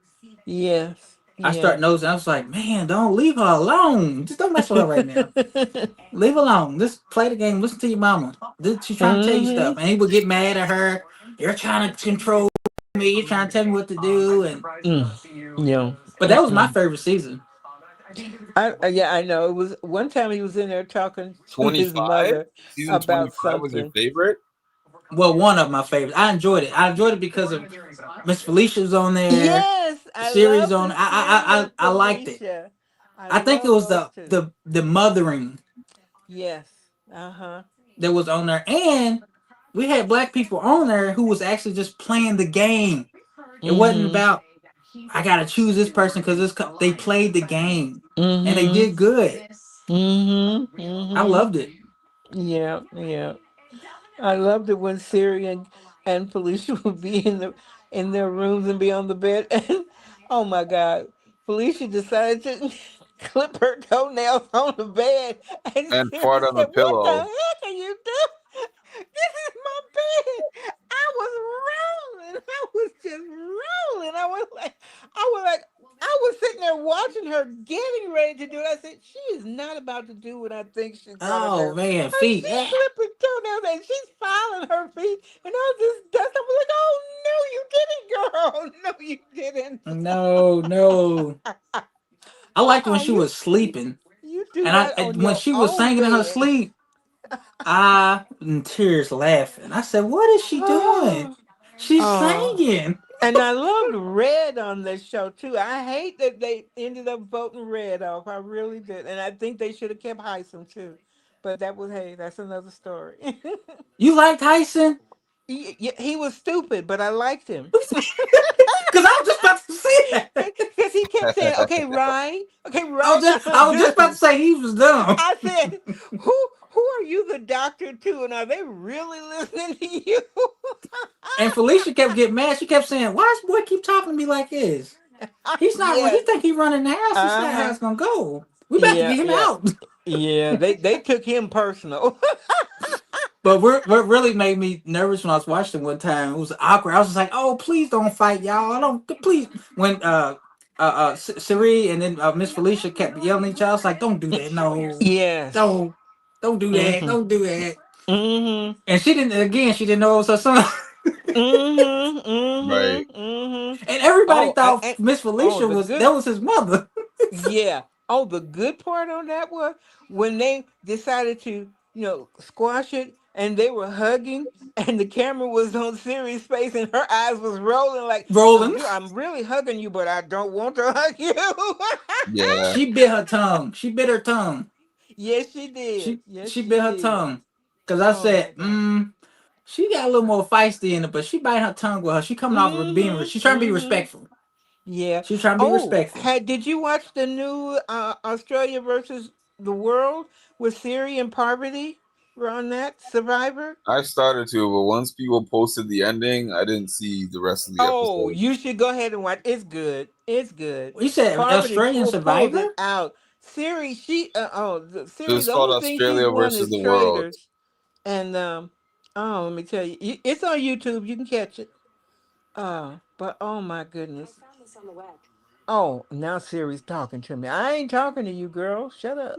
Yes. I start Yes. nosing. I was like, man, don't leave her alone. Just don't mess with her right now. Leave her alone. Just play the game. Listen to your mama. She's trying to tell you stuff. Hmm. And he would get mad at her. You're trying to control me. You're trying to tell me what to do. Yeah. But that was my favorite season. Yeah, I know. It was one time he was in there talking to his 25. mother Season about 25 was your something. favorite. Well, one of my favorites. I enjoyed it. I enjoyed it because of Miss Felicia's on there. Yes, I Series love on. the Siri and I liked it. Felicia. I I think it love was those two. the mothering Yes. Uh-huh. that was on there, and we had black people on there who was actually just playing the game. It wasn't Mm-hmm. about I gotta choose this person because they played the game and they Mm-hmm. did good. Mm-hmm. I Mm-hmm. loved it. Yeah, yeah. I loved it when Siri and Felicia would be in their rooms and be on the bed. And oh my God, Felicia decided to clip her toenails on the bed. And And Siri fart on the said, "What the pillow. heck are you doing? This is my bed." I was rolling. I was just rolling. I was like, I was sitting there watching her getting ready to do it. I said, she is not about to do what I think she's gonna Oh do. man, And feet. she's flipping toenails and she's filing her feet and all this dust. I was like, oh no, you didn't, girl. No, you didn't. No, no. I liked when she You was sleeping, you do and that on when your she was own singing in her bed. sleep, I in tears laughing. I said, "What is she doing? She's Oh. singing." And I loved Red on this show too. I hate that they ended up voting Red off. I really did. And I think they should have kept Heisem too. But that was, hey, that's another story. You like Tyson? He was stupid, but I liked him. Because I was just about to say that. Because he kept saying, okay, right. Okay, right. I was just about to say he was dumb. I said, who are you the doctor to? And are they really listening to you? And Felicia kept getting mad. She kept saying, "Why does boy keep talking to me like this? He's not. Yeah. He think he running the house. That's not how it's gonna go. We about to get him out." Yeah, they took him personal. But what really made me nervous when I was watching one time, it was awkward. I was just like, "Oh, please don't fight, y'all. I don't please." When Siri and then Miss Felicia kept yelling at each other, I was like, "Don't do that, no, Yes. don't do that, Mhm. don't do that." Mm-hmm. And she didn't know it was her son. Mm-hmm. Mm-hmm. Right. Mm-hmm. And everybody Oh, thought Miss Felicia the good. that was his mother. Yeah. Oh, the good part on that was when they decided to, squash it and they were hugging and the camera was on Siri's face and her eyes was rolling like, Rolling. I'm really hugging you, but I don't want to hug you. Yeah. She bit her tongue. She bit her tongue. Yes, she did. She bit her tongue. Because I said, she got a little more feisty in it, but she bite her tongue with her. She coming off of being, she's trying to be respectful. Yeah. She's trying to be respectful. Did you watch the new Australia versus the World with Siri and Parvati? Were on that Survivor? I started to, but once people posted the ending, I didn't see the rest of the episode. You should go ahead and watch. It's good. It's good. You said Parvati Australian Survivor? pulled it out. Siri, Siri, It's the called only thing she's Australia won versus is the World. Traitors. And let me tell you, it's on YouTube. You can catch it. But oh my goodness. Oh, now Siri's talking to me. I ain't talking to you, girl. Shut up.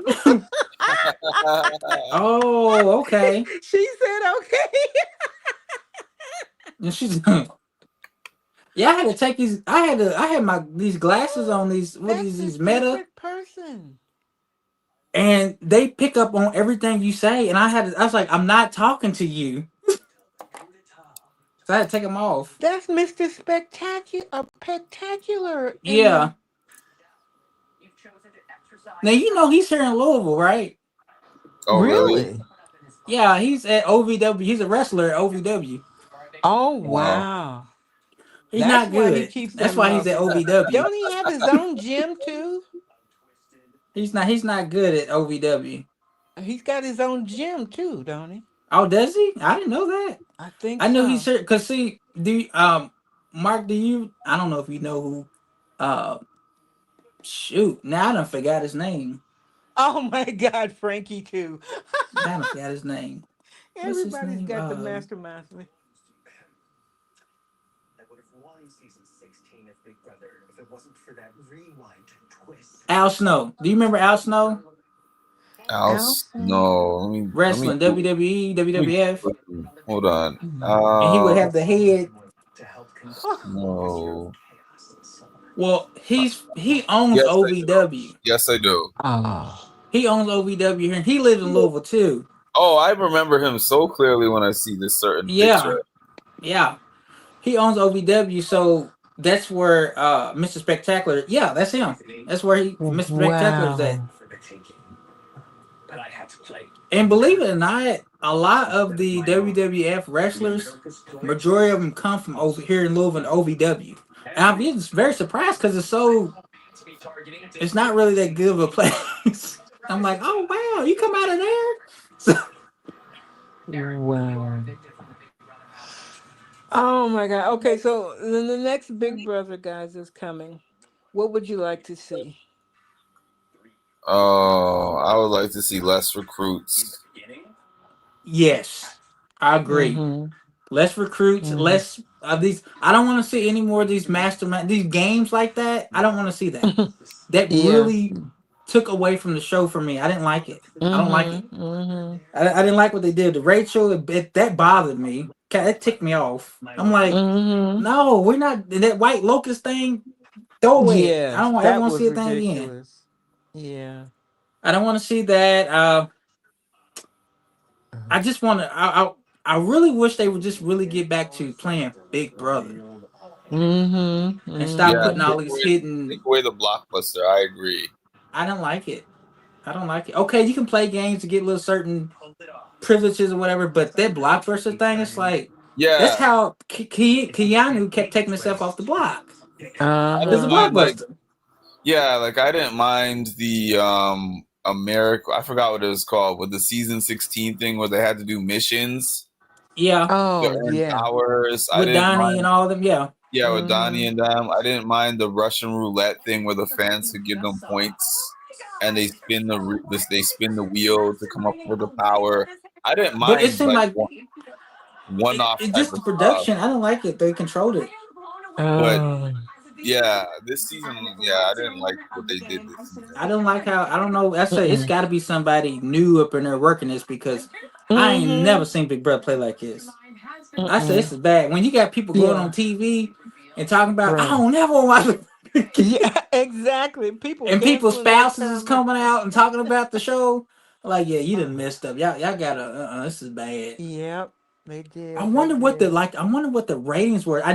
Oh, okay. She said okay. And she's yeah, I had to take these. I had these glasses on, these Meta person. And they pick up on everything you say, and I was like, I'm not talking to you. So I had to take them off. That's Mr. Spectacular. Yeah. Now he's here in Louisville, right? Oh, really? Yeah, he's at OVW. He's a wrestler at OVW. Oh wow. He's not good. That's why he's at OVW. Don't he have his own gym too? He's not good at OVW. He's got his own gym too, don't he? Oh, does he? I didn't know that. I think I know so. he's here because see, Mark, I don't know if you know who shoot, now I done forgot his name. Oh my God, Frankie too. I done forgot his name. Everybody's got the mastermind. Al Snow. Do you remember Al Snow? Al Snow. Wrestling, WWE, WWF. Hold on. And he would have the head. No. Well, he owns OVW. Yes, I do. He owns OVW here, and he lives in Louisville too. Oh, I remember him so clearly when I see this certain picture. Yeah. He owns OVW, so that's where Mr. Spectacular. Yeah, that's him. That's where Mr. Spectacular is at. And believe it or not, a lot of the WWF wrestlers, majority of them come from over here in Louisville and OVW. And I'm just very surprised because it's not really that good of a place. I'm like, oh wow, you come out of there? Wow. Oh my God. Okay, so then the next Big Brother, guys, is coming. What would you like to see? Oh, I would like to see less recruits. Yes, I agree. Mm-hmm. Less recruits, less of these. I don't want to see any more of these mastermind, these games like that. I don't want to see that. That really took away from the show for me. I didn't like it. I don't like it. Mm-hmm. I didn't like what they did to Rachel. That bothered me. That ticked me off. I'm like, Mm-hmm. no, we're not that white locust thing. Throw away. Yes, I don't ever that want to was see a thing again. ridiculous. Yeah. I don't want to see that. I just want to. I really wish they would just really get back to playing Big Brother Mm-hmm. and stop Yeah, putting all these hidden. take away the blockbuster. I agree. I don't like it. I don't like it. Okay, you can play games to get little certain privileges or whatever, but that blockbuster thing, it's like that's how Keanu kept taking himself off the block. It's a blockbuster. Like I didn't mind the America. I forgot what it was called with the season 16 thing where they had to do missions. Yeah. Oh, yeah. Powers. With Donnie and all of them. Yeah. Yeah, with Donnie and them. I didn't mind the Russian roulette thing where the fans could give them points and they spin the wheel to come up with the power. I didn't mind. But it seemed like one off. It's just the production. I don't like it. They controlled it. But yeah, this season, I didn't like what they did this season. I don't like how. I don't know. I say it's got to be somebody new up in there working this because I ain't never seen Big Brother play like this. I say this is bad. When you got people going on TV and talking about, I don't never watch it. Yeah, exactly. People's spouses is coming out and talking about the show. Like, yeah, you done messed up. Y'all gotta. This is bad. Yep, they did. I wonder what the ratings were. I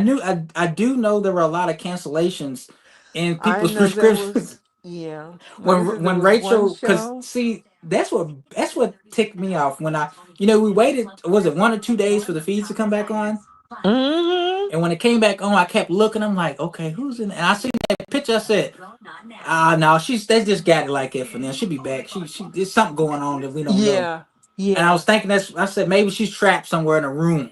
do know there were a lot of cancellations in people's prescriptions. Yeah. When Rachel, because see, that's what ticked me off when we waited. Was it 1 or 2 days for the feeds to come back on? Mm-hmm. And when it came back on, I kept looking. I'm like, okay, who's in? And I seen that picture. I said, no, they just got it like that for them. She'll be back. She there's something going on that we don't know. Yeah. And I was thinking I said maybe she's trapped somewhere in a room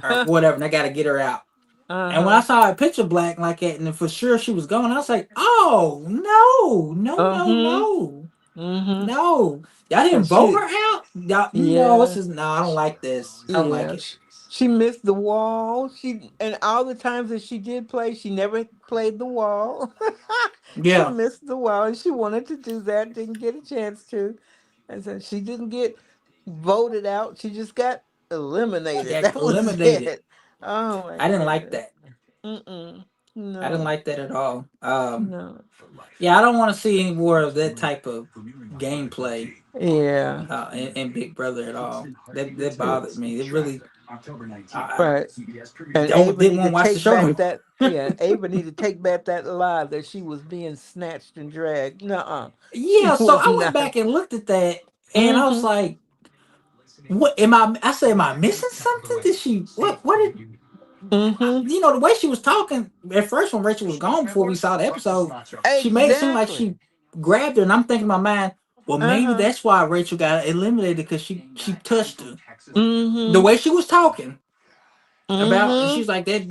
or whatever, and I got to get her out. And when I saw a picture black like that, and for sure she was gone, I was like, oh no, no. Y'all didn't vote her out? Y'all, I don't like this. I don't like it. She missed the wall. And all the times that she did play, she never played the wall. She missed the wall, and she wanted to do that, didn't get a chance to. And so she didn't get voted out. She just got eliminated. That was it. Oh my! I didn't like that. No. I didn't like that at all. No. Yeah, I don't want to see any more of that type of gameplay. Yeah. In Big Brother at all. That bothered me. It really. Right. And Ava need to take back that. Yeah, Ava need to take back that lie that she was being snatched and dragged. Nuh-uh. Yeah, so I went back and looked at that, and I was like, "What am I?" I said, "Am I missing something? Did she? What did?" The way she was talking at first when Rachel was gone before we saw the episode, she made it seem like she grabbed her, and I'm thinking in my mind, well, maybe that's why Rachel got eliminated because she touched her. The way she was talking about, she's like that.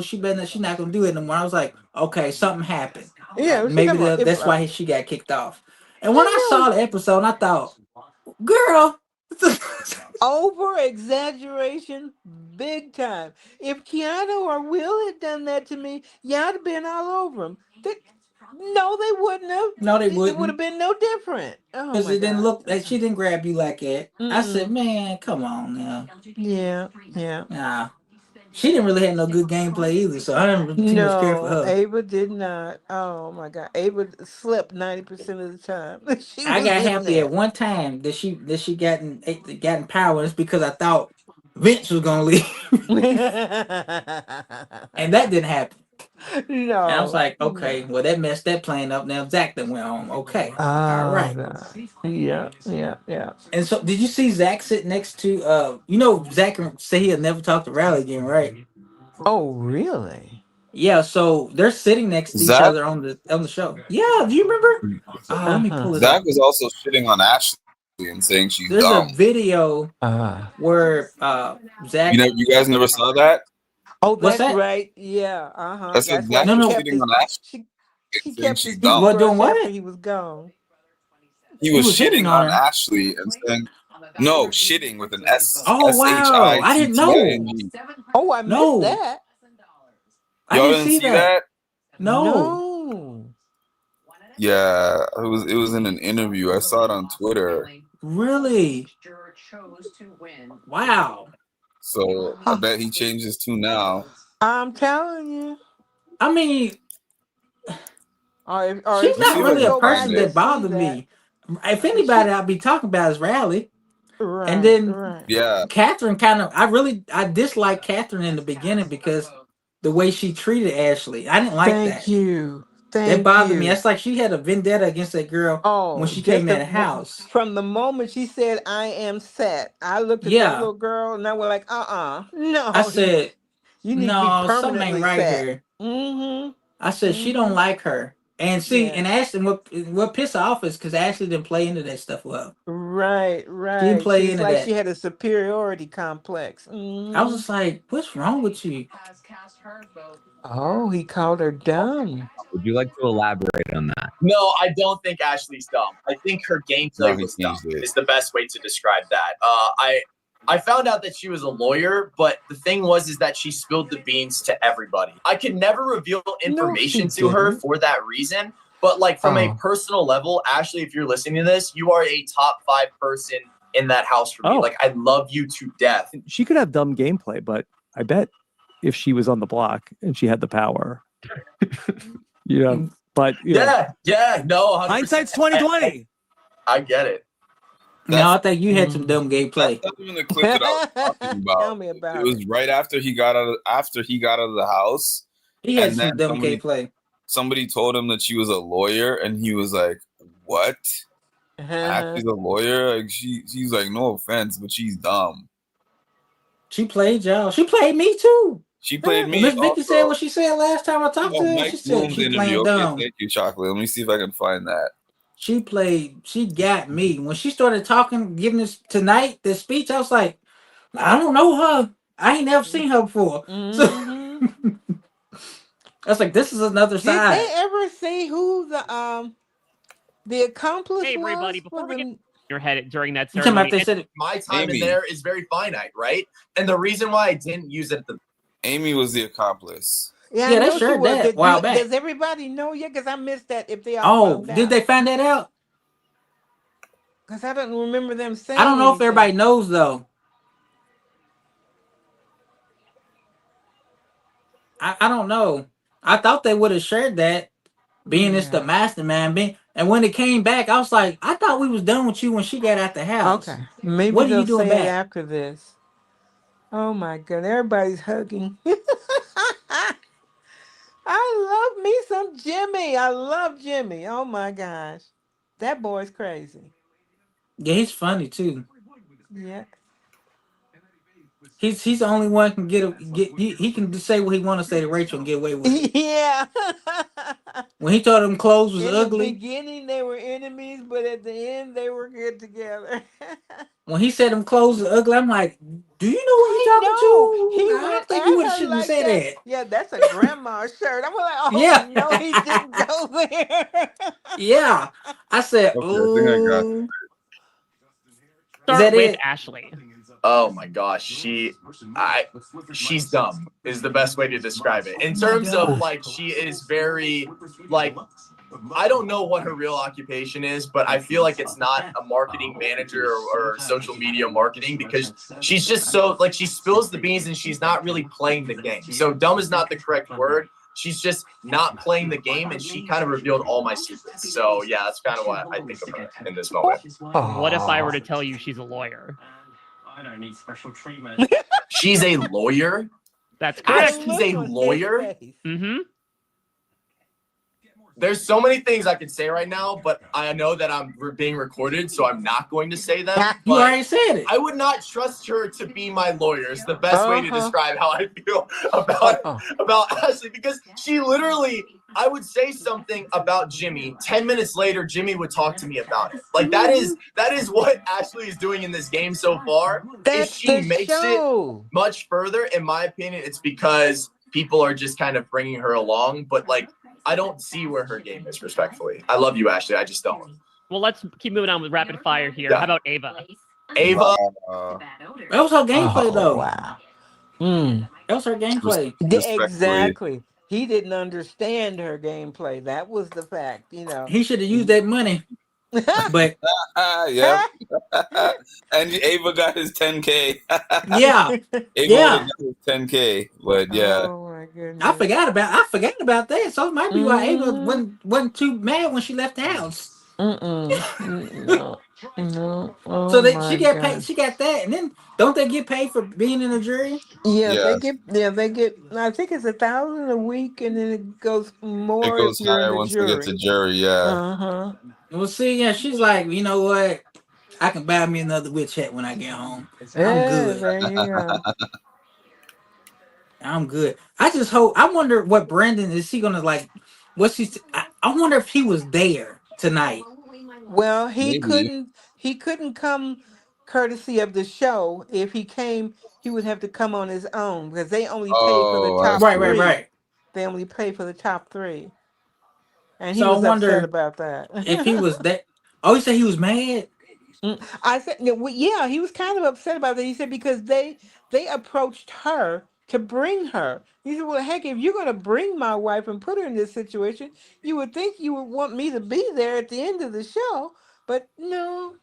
She's not gonna do it anymore. I was like, okay, something happened. Yeah, maybe that's why she got kicked off. And when I saw the episode, I thought, girl. Over exaggeration, big time. If Keanu or Will had done that to me, y'all would have been all over them. No, they wouldn't have. No, they wouldn't. It would have been no different. Because it didn't look like she didn't grab you like that. I said, man, come on now. Yeah. Nah. She didn't really have no good gameplay either, so I didn't too much care for her. Ava did not. Oh my God, Ava slept 90% of the time. I got happy at one time that she gotten power. It's because I thought Vince was gonna leave, and that didn't happen. No, and I was like, okay, well that messed that plan up. Now Zach that went home. Okay, all right. Yeah. And so, did you see Zach sit next to? Zach say he'll never talk to Riley again, right? Oh, really? Yeah. So they're sitting next to each other on the show. Yeah. Do you remember? Let me pull it Zach up. was also shitting on Ashley and saying she's There's dumb. a video where Zach. You guys never saw that? Oh, that's right. Yeah. That's exactly shitting on Ashley. He kept his what doing what? after he was gone. He was shitting on Ashley and saying, "No, shitting with an S." Oh wow! I didn't know. Oh, I missed that. I didn't see that. No. Yeah, it was in an interview. I saw it on Twitter. Really? Wow. So I bet he changed his tune now. I'm telling you. I mean, or she's not really a go back person and that see bothered that. me. If anybody, I'll be talking about is Rally. Right, And then right. Yeah, Catherine I dislike Catherine in the beginning because the way she treated Ashley. I didn't like that. Thank you. That bothered me. It's like she had a vendetta against that girl when she came in the house. From the moment she said, "I am set," I looked at that little girl and I was like, no. I said, you need to no, be something permanently ain't right set. here. Mm-hmm. I said she don't like her. And see, and Ashley, what pissed her off is because Ashley didn't play into that stuff well. Right. She didn't play into like that. she had a superiority complex. Mm-hmm. I was just like, what's wrong with you? Oh, he called her dumb. Would you like to elaborate on that? No, I don't think Ashley's dumb. I think her gameplay was dumb. Is the best way to describe that. I found out that she was a lawyer, but the thing is that she spilled the beans to everybody. I could never reveal information to her for that reason. But like from a personal level, Ashley, if you're listening to this, you are a top 5 person in that house for me. Like I love you to death. She could have dumb gameplay, but I bet if she was on the block and she had the power, but no, 100%. hindsight's 2020. I get it. No, I think you had some dumb gameplay. That's not even the clip that I was talking about. Tell me about it. Was right after he got out of the house. He had some dumb gameplay. Somebody told him that she was a lawyer, and he was like, "What? She's a lawyer? Like she's like, no offense, but she's dumb." She played y'all. She played me too. She played me. Miss Vicky said what she said last time I talked to her. Mike She said she interview. playing dumb. Thank you, Chocolate. Let me see if I can find that. She got me. When she started talking, giving this speech, I was like, I don't know her. I ain't never seen her before. Mm-hmm. So I was like, this is another side. Did they ever see who the accomplice hey, everybody, was? before we get your head during that You talking about ceremony, my time in there is very finite, right? And the reason why I didn't use it at the Amy was the accomplice. Yeah, they shared that a while back. Does everybody know yet? Because I missed that. If they all did they find that out? Because I don't remember them saying. I don't know if everybody knows though. I don't know. I thought they would have shared that, being it's the mastermind. And when it came back, I was like, I thought we was done with you when she got out the house. Okay, maybe what are they'll you doing say back? it after this. Oh my God, everybody's hugging. I love me some Jimmy. I love Jimmy. Oh my gosh, that boy's crazy. Yeah, he's funny too. Yeah. He's the only one who can he can just say what he want to say to Rachel and get away with it. Yeah. When he told them clothes was In ugly. the beginning, they were enemies, but at the end, they were good together. When he said them clothes was ugly, I'm like, do you know what you're talking to? He I went don't think you would have at her shouldn't like say that. Yeah, that's a grandma's shirt. I'm like, oh Yeah. no, he didn't go there. Yeah. I said, Okay, I think I got ooh. start that with it? Ashley. Oh my gosh, she's dumb is the best way to describe it. In terms of like, she is very like, I don't know what her real occupation is, but I feel like it's not a marketing manager or social media marketing, because she's just so like, she spills the beans and she's not really playing the game. So dumb is not the correct word. She's just not playing the game, and she kind of revealed all my secrets. So yeah, that's kind of what I think of her in this moment. What if I were to tell you she's a lawyer? I don't need special treatment. She's a lawyer? That's correct. She's a lawyer? Mm-hmm. There's so many things I could say right now, but I know that I'm being recorded, so I'm not going to say them. You already said it. I would not trust her to be my lawyer. Is the best way to describe how I feel about Ashley, because she literally, I would say something about Jimmy. 10 minutes later, Jimmy would talk to me about it. Like that is what Ashley is doing in this game so far. If she makes it much further, in my opinion, it's because people are just kind of bringing her along. But like, I don't see where her game is, respectfully. I love you, Ashley. I just don't. Well, let's keep moving on with rapid fire here. Yeah. How about Ava? Ava. That was her gameplay, though. Wow. That was her gameplay. Exactly. he didn't understand her gameplay. That was the fact, He should have used that money. But yep. And Ava got his 10K. yeah, Ava got his 10K. But yeah. Oh my goodness. I forgot about that. So it might be why Ava wasn't too mad when she left the house. No. Oh, so she got God. paid. She got that, and then don't they get paid for being in a jury? Yeah, Yes. they get. I think it's $1,000 a week, and then it goes more. It goes if you're in higher the once jury. we get to jury, yeah. Well, see, yeah, she's like, you know what? I can buy me another witch hat when I get home. Yeah, I'm good. there you go. I'm good. I just hope. I wonder what Brandon is. He gonna like? What's he? I wonder if he was there tonight. Well, he Maybe. couldn't come courtesy of the show. If he came, he would have to come on his own because they only pay for the top Right, three. right. They only pay for the top 3. And he So was I wonder upset about that. if he was there. Oh, you said he was mad? I said, yeah, he was kind of upset about that. He said because they approached her to bring her. He said, well, heck, if you're going to bring my wife and put her in this situation, you would think you would want me to be there at the end of the show. But no.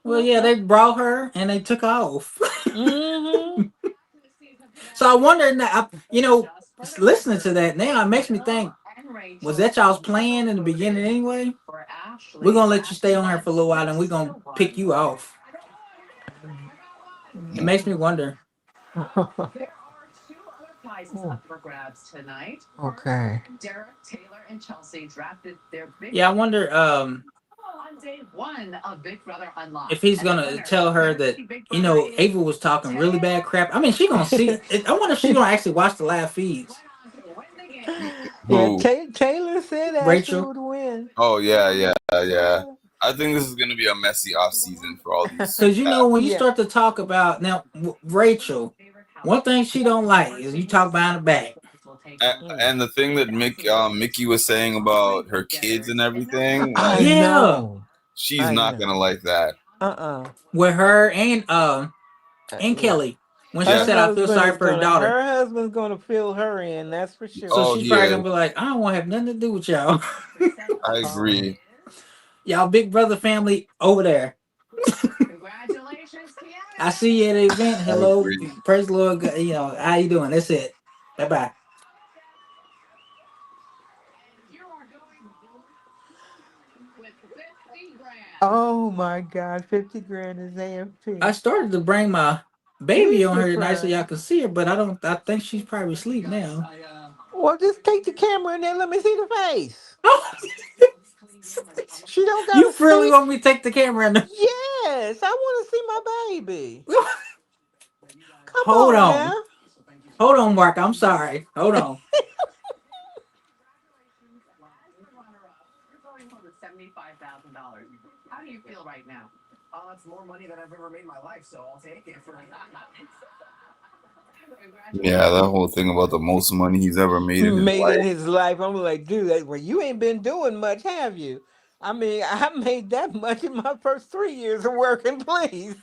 Well, yeah, they brought her and they took off. So I wonder now, listening to that now, it makes me think, was that y'all's plan in the beginning anyway? We're going to let you stay on here for a little while and we're going to pick you off. It makes me wonder. Okay. Derek, Taylor, and Chelsea drafted their big. Yeah, I wonder on day 1 of Big Brother Unlocked. if he's gonna tell her that Ava was talking really bad crap. I mean, she gonna see. I wonder if she's gonna actually watch the live feeds. Yeah, Taylor said Rachel would win. Oh yeah. I think this is gonna be a messy off season for all these. Because when you start to talk about now, Rachel, one thing she don't like is you talk behind the back. And the thing that Mickey was saying about her kids and everything, she's not gonna like that. With her and Kelly, when she said I feel sorry for her daughter. Her husband's gonna fill her in, that's for sure. So she's probably gonna be like, I don't want to have nothing to do with y'all. I agree. Y'all Big Brother family over there. Congratulations, I see you at the event. Hello, praise the Lord. How you doing? That's it. Bye bye. Oh my God, 50 grand is AFP. I started to bring my baby on her tonight so y'all can see her, but I think she's probably asleep now. Well, just take the camera and then let me see the face. She don't got. You really want me to take the camera? Yes, I want to see my baby. Hold on, Mark. I'm sorry. Hold on. $75,000. How do you feel right now? Oh, it's more money than I've ever made in my life, so I'll take it for Yeah, that whole thing about the most money he's ever made in his life. I'm like, dude, well, you ain't been doing much, have you? I mean, I made that much in my first 3 years of working, please.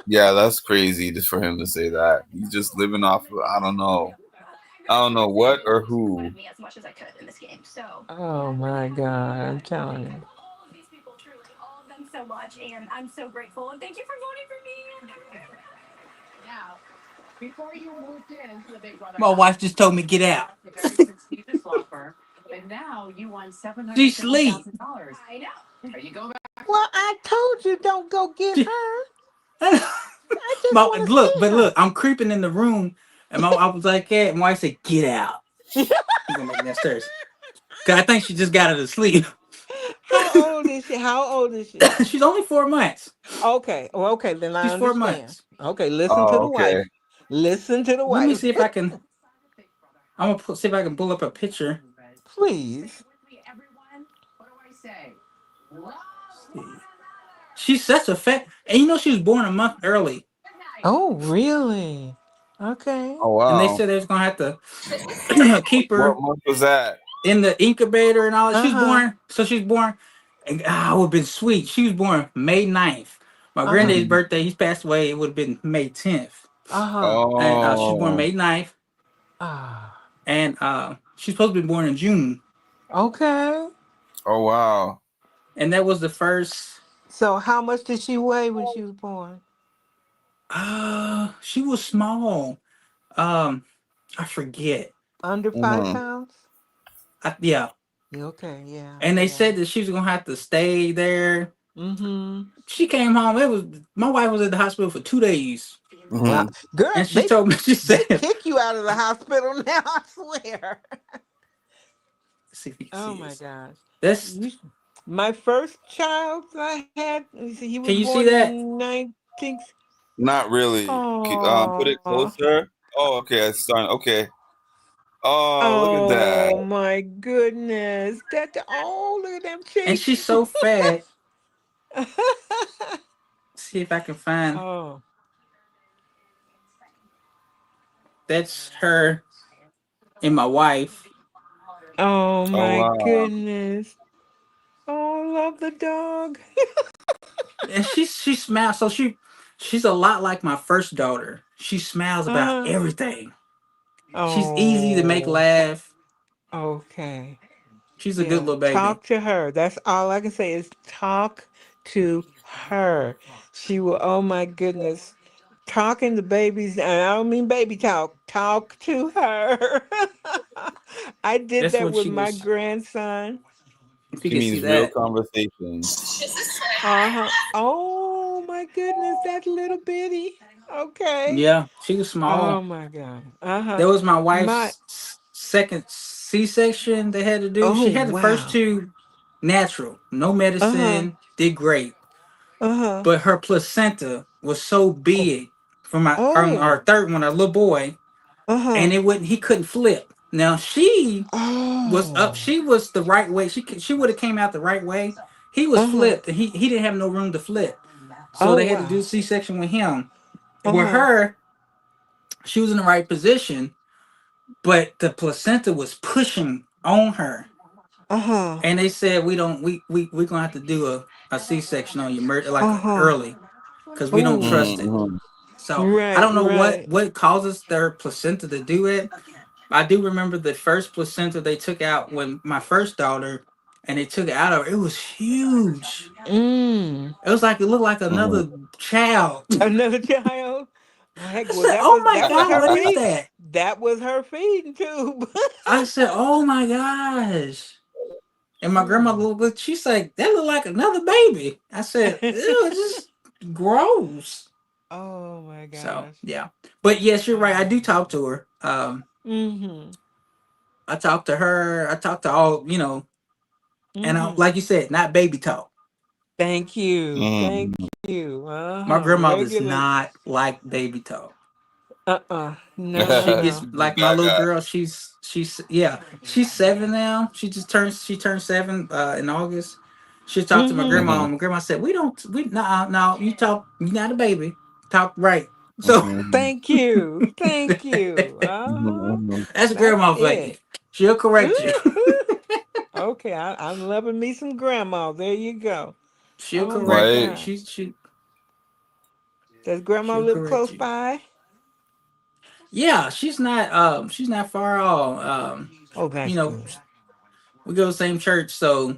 Yeah, that's crazy just for him to say that. He's just living off of, I don't know what or who. As much as I could in this game, so. Oh my God, I'm telling you. All of these people, truly, all of them so much, and I'm so grateful, and thank you for voting for me. Now, before you moved into the Big Brother, my wife just told me get out. And now you won $750,000. She sleep. I know. Are you going back? Well, I told you don't go get her. Look, I'm creeping in the room, and I was like, "Hey," my wife said, "Get out." She's gonna make me upstairs. Cause I think she just got her to sleep. How old is she? She's only 4 months. Okay. Well, okay, then I understand. 4 months. Okay, listen to the wife. Listen to the wife. Let me see if I can. I'm gonna see if I can pull up a picture. Please. What do I say? She's such a fat, and she was born a month early. Oh, really? Okay. Oh, wow. And they said they was gonna have to keep her. What month was that? In the incubator and all that. She's born, and it would have been sweet. She was born May 9th. My granddad's birthday, he's passed away, it would have been May 10th. And she was born May 9th. And She's supposed to be born in June. Okay. Oh wow. And that was the first. So how much did she weigh when she was born? She was small. I forget. Under 5 pounds? Yeah. Okay, yeah. And they said that she was gonna have to stay there. Mm-hmm. She came home. My wife was at the hospital for 2 days. Wow. Girl, And she told me, she said, kick you out of the hospital now, I swear. see if you can Oh see my this. gosh. That's My first child I had, he was Can you born see that? in 19... Not really. Put it closer. Oh, okay. It's starting. Okay. Oh, look at that. Oh my goodness. Look at them cheeks. And she's so fat. See if I can find. Oh. That's her and my wife. Oh my wow. goodness. Oh, love the dog. And she smiles. So she's a lot like my first daughter. She smiles about everything. She's easy to make laugh. Okay. She's a good little baby. Talk to her. That's all I can say is talk to her. She will, oh my goodness. Talking to babies, and I don't mean baby talk. Talk to her. I did That's that what with she my was. grandson. If you She can see means real that. conversations. Oh my goodness, that's little bitty. Okay. Yeah, she was small. Oh my God. That was my wife's second C-section they had to do. She had the first two natural, no medicine, did great. But her placenta was so big from our third one, our little boy, and he couldn't flip. Now she was up. She was the right way. She would have came out the right way. He was flipped, and he didn't have no room to flip. So they had to do C-section with him. With her, she was in the right position, but the placenta was pushing on her. And they said we're gonna have to do a C-section on you, early, because we don't trust it. So I don't know what causes their placenta to do it. I do remember the first placenta they took out when my first daughter, and they took it out of her. It was huge. It was like, it looked like another child. Another child? Heck, I said, oh my God, what is that? That was her feeding tube. I said, oh my gosh. And my grandma looked, she's like, that looked like another baby. I said, ew, it's just gross. Oh my gosh. So yeah. But yes, you're right. I do talk to her. I talk to her. I talk to all, and like you said, not baby talk. Thank you. Thank you. My grandmother's not like baby talk. No. She gets like my little girl. She's 7 now. She turned 7 in August. She talked to my grandma. And my grandma said, no, you talk. You're not a baby. Talk right. So thank you. That's grandma for you. She'll correct you. Okay, I'm loving me some grandma. There you go. She'll correct you. She does grandma live close by? Yeah, she's not far at all. That's good. We go to the same church, so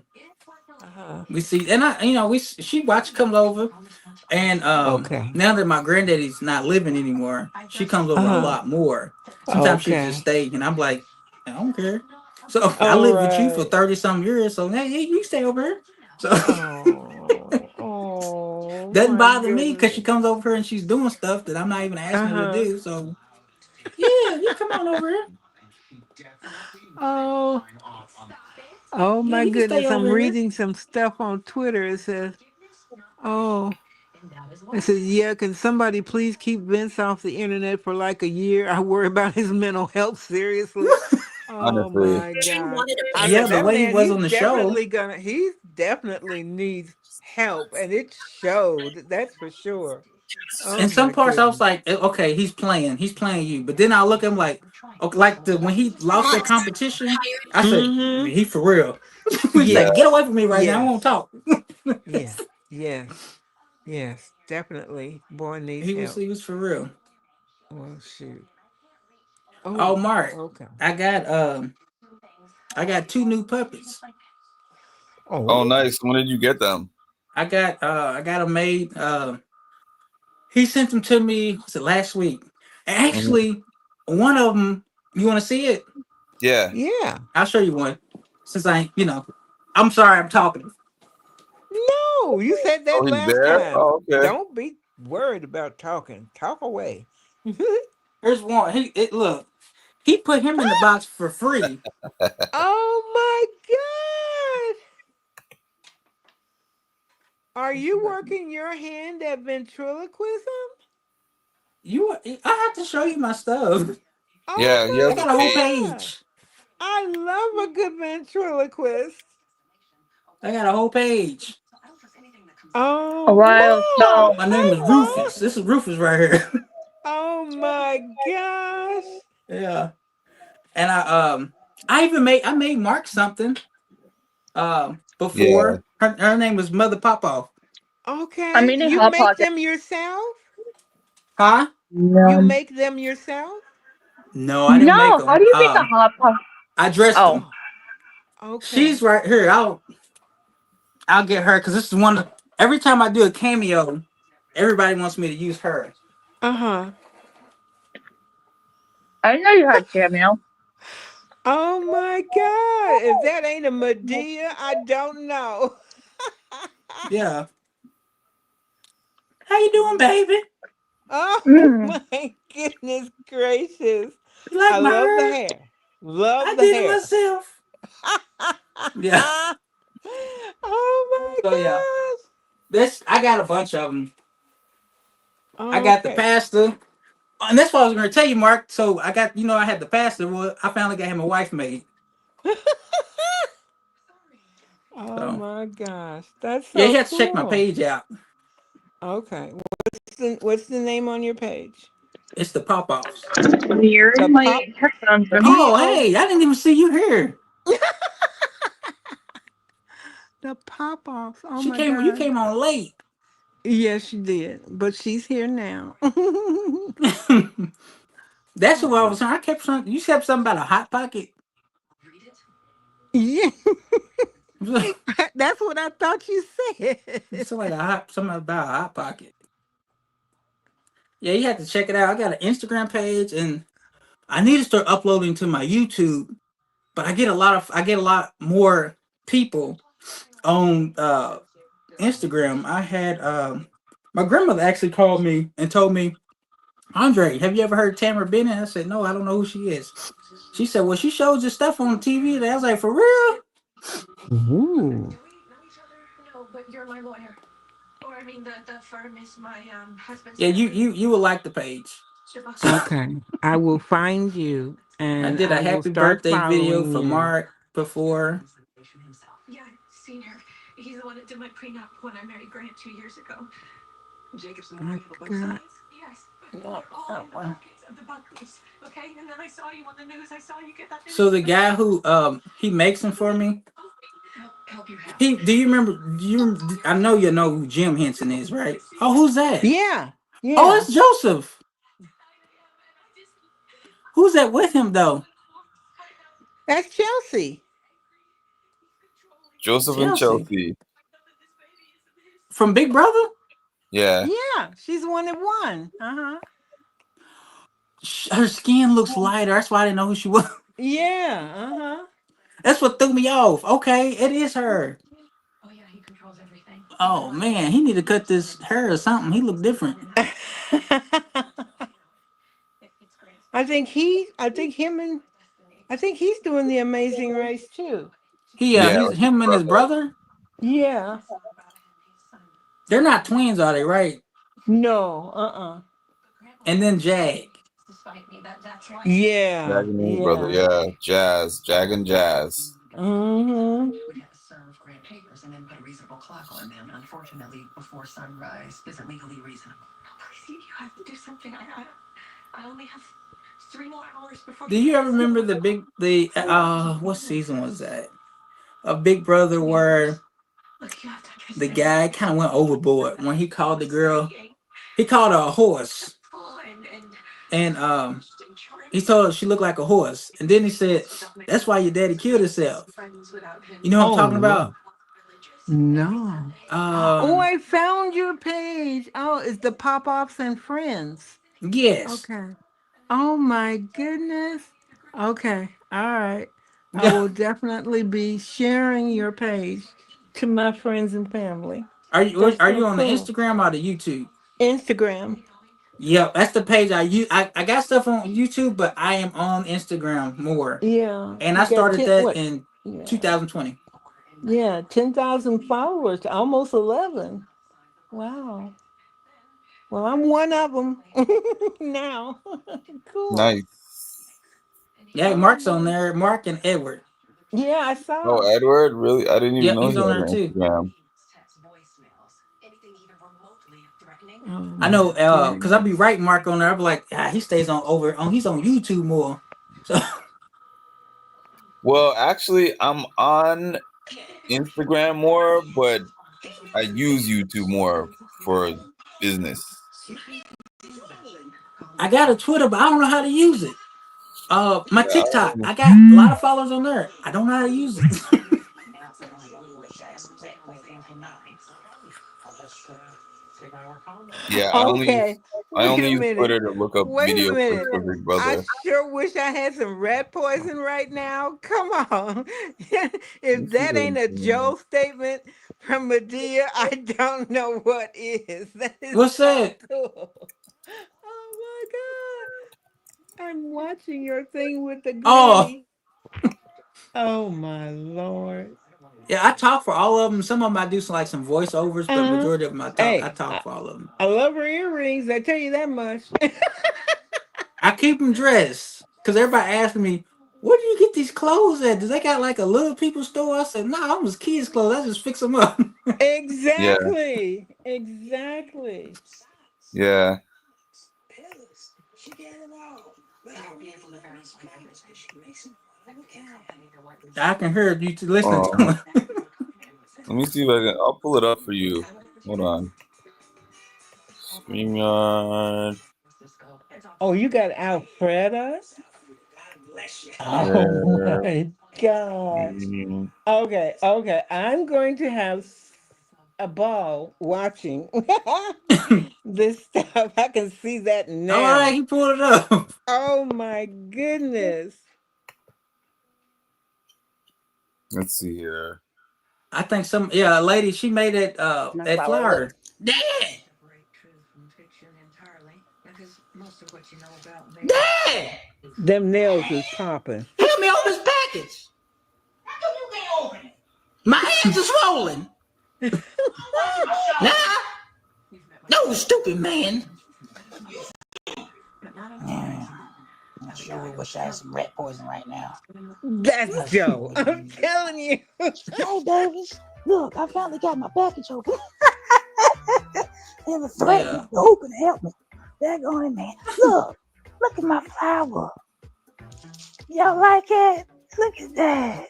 we see, and she comes over, and now that my granddaddy's not living anymore, she comes over a lot more. Sometimes she just stay, and I'm like, I don't care. So I lived with you for 30-some years, so hey, you stay over here. So doesn't bother me because she comes over here and she's doing stuff that I'm not even asking her to do. So yeah, you come on over here. Oh my goodness! I'm reading some stuff on Twitter. It says, yeah, can somebody please keep Vince off the internet for like a year? I worry about his mental health seriously. Oh my God! Yeah, the way he was on the show. He definitely needs help, and it showed. That's for sure. In some parts, I was like, okay, he's playing you. But then I look at him like, okay, when he lost that competition, I said, he for real. He's like, get away from me right now. I won't talk. Yes, definitely. Boy needs help. He was for real. Oh shoot. Oh, Mark. Okay. I got I got 2 new puppets. Oh, nice. When did you get them? I got them made. He sent them to me. Was it last week? Actually, one of them. You want to see it? Yeah. Yeah. I'll show you one. Since I'm sorry, I'm talking. No, you said that Oh, he's last there? time. Oh, okay. Don't be worried about talking. Talk away. Here's one. Look. He put him in the box for free. Oh my God! Are you working your hand at ventriloquism? I have to show you my stuff. Oh Yeah, he my has I got a whole God. page. I love a good ventriloquist. I got a whole page. Oh, Wild Mom! My name is Hi, Rufus. Mom. This is Rufus right here. Oh my gosh! Yeah. And I made Mark something. Before her name was Mother Popoff. Okay, I'm eating you Hot make Pocket. them yourself? Huh? You make them yourself? No, I didn't make them. How do you make a Hot Pocket? I dressed them. Okay. She's right here. I'll get her because this is one. Every time I do a cameo, everybody wants me to use her. Uh-huh. I didn't know you had cameo. Oh my God! If that ain't a Medea, I don't know. Yeah. How you doing, baby? Oh my goodness gracious! You like I my love the hair? hair. Love I the did hair. it myself. Yeah. Oh my So yeah, I got a bunch of them. gosh! I got the Okay. pastor, and that's what I was going to tell you, Mark. So I got, I had the pastor. Well, I finally got him a wife made. Oh my gosh, that's Yeah, so you have to cool. check my page out. Okay, what's the name on your page? It's the Pop-Offs. Weird. The My pop. headphones are Oh, hey, I didn't even see you here. The pop-offs. Oh my You God. came on late. Yes, she did, but she's here now. That's what I was saying. I kept trying. You said something about a hot pocket. Yeah, that's what I thought you said. It's like something about a hot pocket. Yeah, you have to check it out. I got an Instagram page, and I need to start uploading to my YouTube. But I get a lot more people on Instagram. I had my grandmother actually called me and told me, Andre, have you ever heard Tamara Bennett? I said, no, I don't know who she is. She said, well, she shows your stuff on TV. And I was like, for real? Ooh. No, but you're my lawyer. Or I mean, the firm is my husband's. Yeah, you will like the page. Okay, I will find you, and I did a will happy start birthday video following for you. Mark before. Yeah, I've seen her. He's the one that did my prenup when I married Grant 2 years ago. Jacobson My both God. sides? Yes. But all in the pockets of the Buckleys. Okay? And then I saw you on the news. I saw you get that news. So the guy who he makes them for me. Do you remember? I know you know who Jim Henson is, right? Oh, who's that? Yeah. Oh, it's Joseph. Who's that with him though? That's Chelsea. Joseph and Chelsea. From Big Brother? Yeah. Yeah, she's the one that won. Her skin looks lighter. That's why I didn't know who she was. Yeah. That's what threw me off. Okay, it is her. Oh yeah, he controls everything. Oh man, he need to cut this hair or something. He look different. I think he's doing the Amazing Race too. He's him and his brother. Yeah. They're not twins, are they? Right? No. And then Jag. Yeah. Jag and his brother. Yeah. Jag and Jazz. Mm-hmm. Serve grant papers and then put a reasonable clock on them. Unfortunately, before sunrise isn't legally reasonable. Please, you have to do something. I only have 3 more hours before. Do you ever remember what season was that? Of Big Brother where the guy kind of went overboard when he called the girl. He called her a horse. And He told her she looked like a horse, and then he said, "That's why your daddy killed himself." You know what I'm talking about? No. Oh, I found your page. Oh, it's the Pop-Offs and Friends. Yes. Okay. Oh my goodness. Okay. All right. I will definitely be sharing your page to my friends and family. Are you That's are so you on the cool. Instagram or the YouTube? Instagram. Yeah, that's the page I use. I got stuff on YouTube, but I am on Instagram more. Yeah. And You I got started 10 that what? in Yeah. 2020. Yeah, 10,000 followers, almost 11. Wow. Well, I'm one of them now. Cool. Nice. Yeah, Mark's on there. Mark and Edward. Yeah, I saw. Oh, Edward, really? I didn't even Yep, know he's he on had there an too. Instagram. I know, cause I be writing Mark on there. I be like, he stays on he's on YouTube more. So Well, actually, I'm on Instagram more, but I use YouTube more for business. I got a Twitter, but I don't know how to use it. My Yeah, TikTok, I got a lot of followers on there. I don't know how to use it. Yeah, I only Okay. use Twitter to look up Wait a video clips minute. for Big I Brother. sure wish I had some rat poison right now. Come on. If that ain't a Joe statement from Medea, I don't know what is. That is What's so that? cool. Oh my God. I'm watching your thing with the Oh. granny. Oh my Lord. Yeah, I talk for all of them. Some of them I do some voiceovers, but majority of them I talk for all of them. I love her earrings. I tell you that much. I keep them dressed because everybody asks me, "Where do you get these clothes at? Do they got like a little people store?" I said, "No, I'm just kids' clothes. I just fix them up." Exactly. Exactly. Yeah. I can hear you listening to them. Let me see if I can. I'll pull it up for you. Hold on. StreamYard. Oh, you got Alfreda? Oh my God. Okay, okay. I'm going to have a ball watching this stuff. I can see that now. All right, he pulled it up. Oh my goodness. Let's see here. I think a lady, she made it that flower. Dad! Dad! Them nails is popping. Help me open this package. How come you can't open it? My hands are swollen. Nah. No, stupid man. I sure wish I had some rat poison right now. That's Joe. I'm telling you. Hey, Davis. Look, I finally got my package open. They were threatening to open and help me. Daggone it, man. Look at my flower. Y'all like it? Look at that.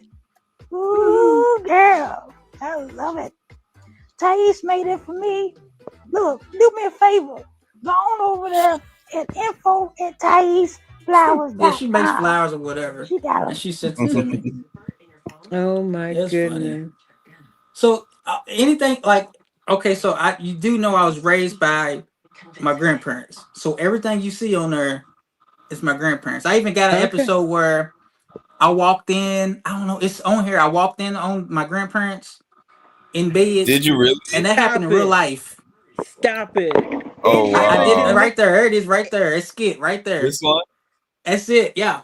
Ooh, girl. I love it. Thais made it for me. Look, do me a favor. Go on over there at info at Thais Flowers. Yeah, she makes flowers or whatever. She got and she sent it to me. Oh my That's goodness. funny. So anything okay, so you do know I was raised by my grandparents. So everything you see on there is my grandparents. I even got an episode where I walked in. I don't know. It's on here. I walked in on my grandparents in bed. Did you really? And that happened in real life. Stop it. Oh, wow. I did it right there. There it is right there. It's skit right there. This one? That's it. Yeah.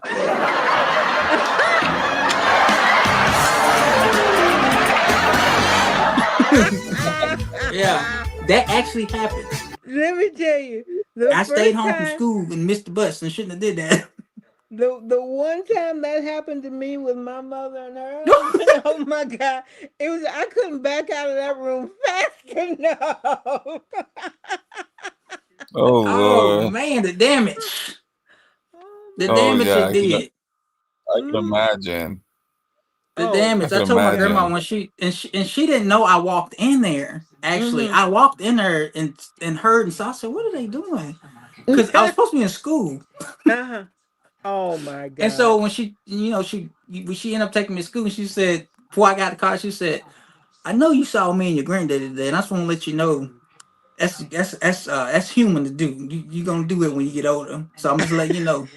Yeah. That actually happened. Let me tell you. I stayed home from school and missed the bus and shouldn't have did that. The one time that happened to me with my mother and her husband, oh my God, it was I couldn't back out of that room fast enough. Oh Lord. Man, the damage. The damage it did. I can imagine. The damage. I told my grandma when she didn't know I walked in there. Actually, I walked in there and heard and saw. I said, "What are they doing?" Because I was supposed to be in school. Oh my God. And so when she ended up taking me to school, and she said, before I got the car, she said, I know you saw me and your granddaddy today, and I just want to let you know that's human to do. You gonna do it when you get older. So I'm just letting you know.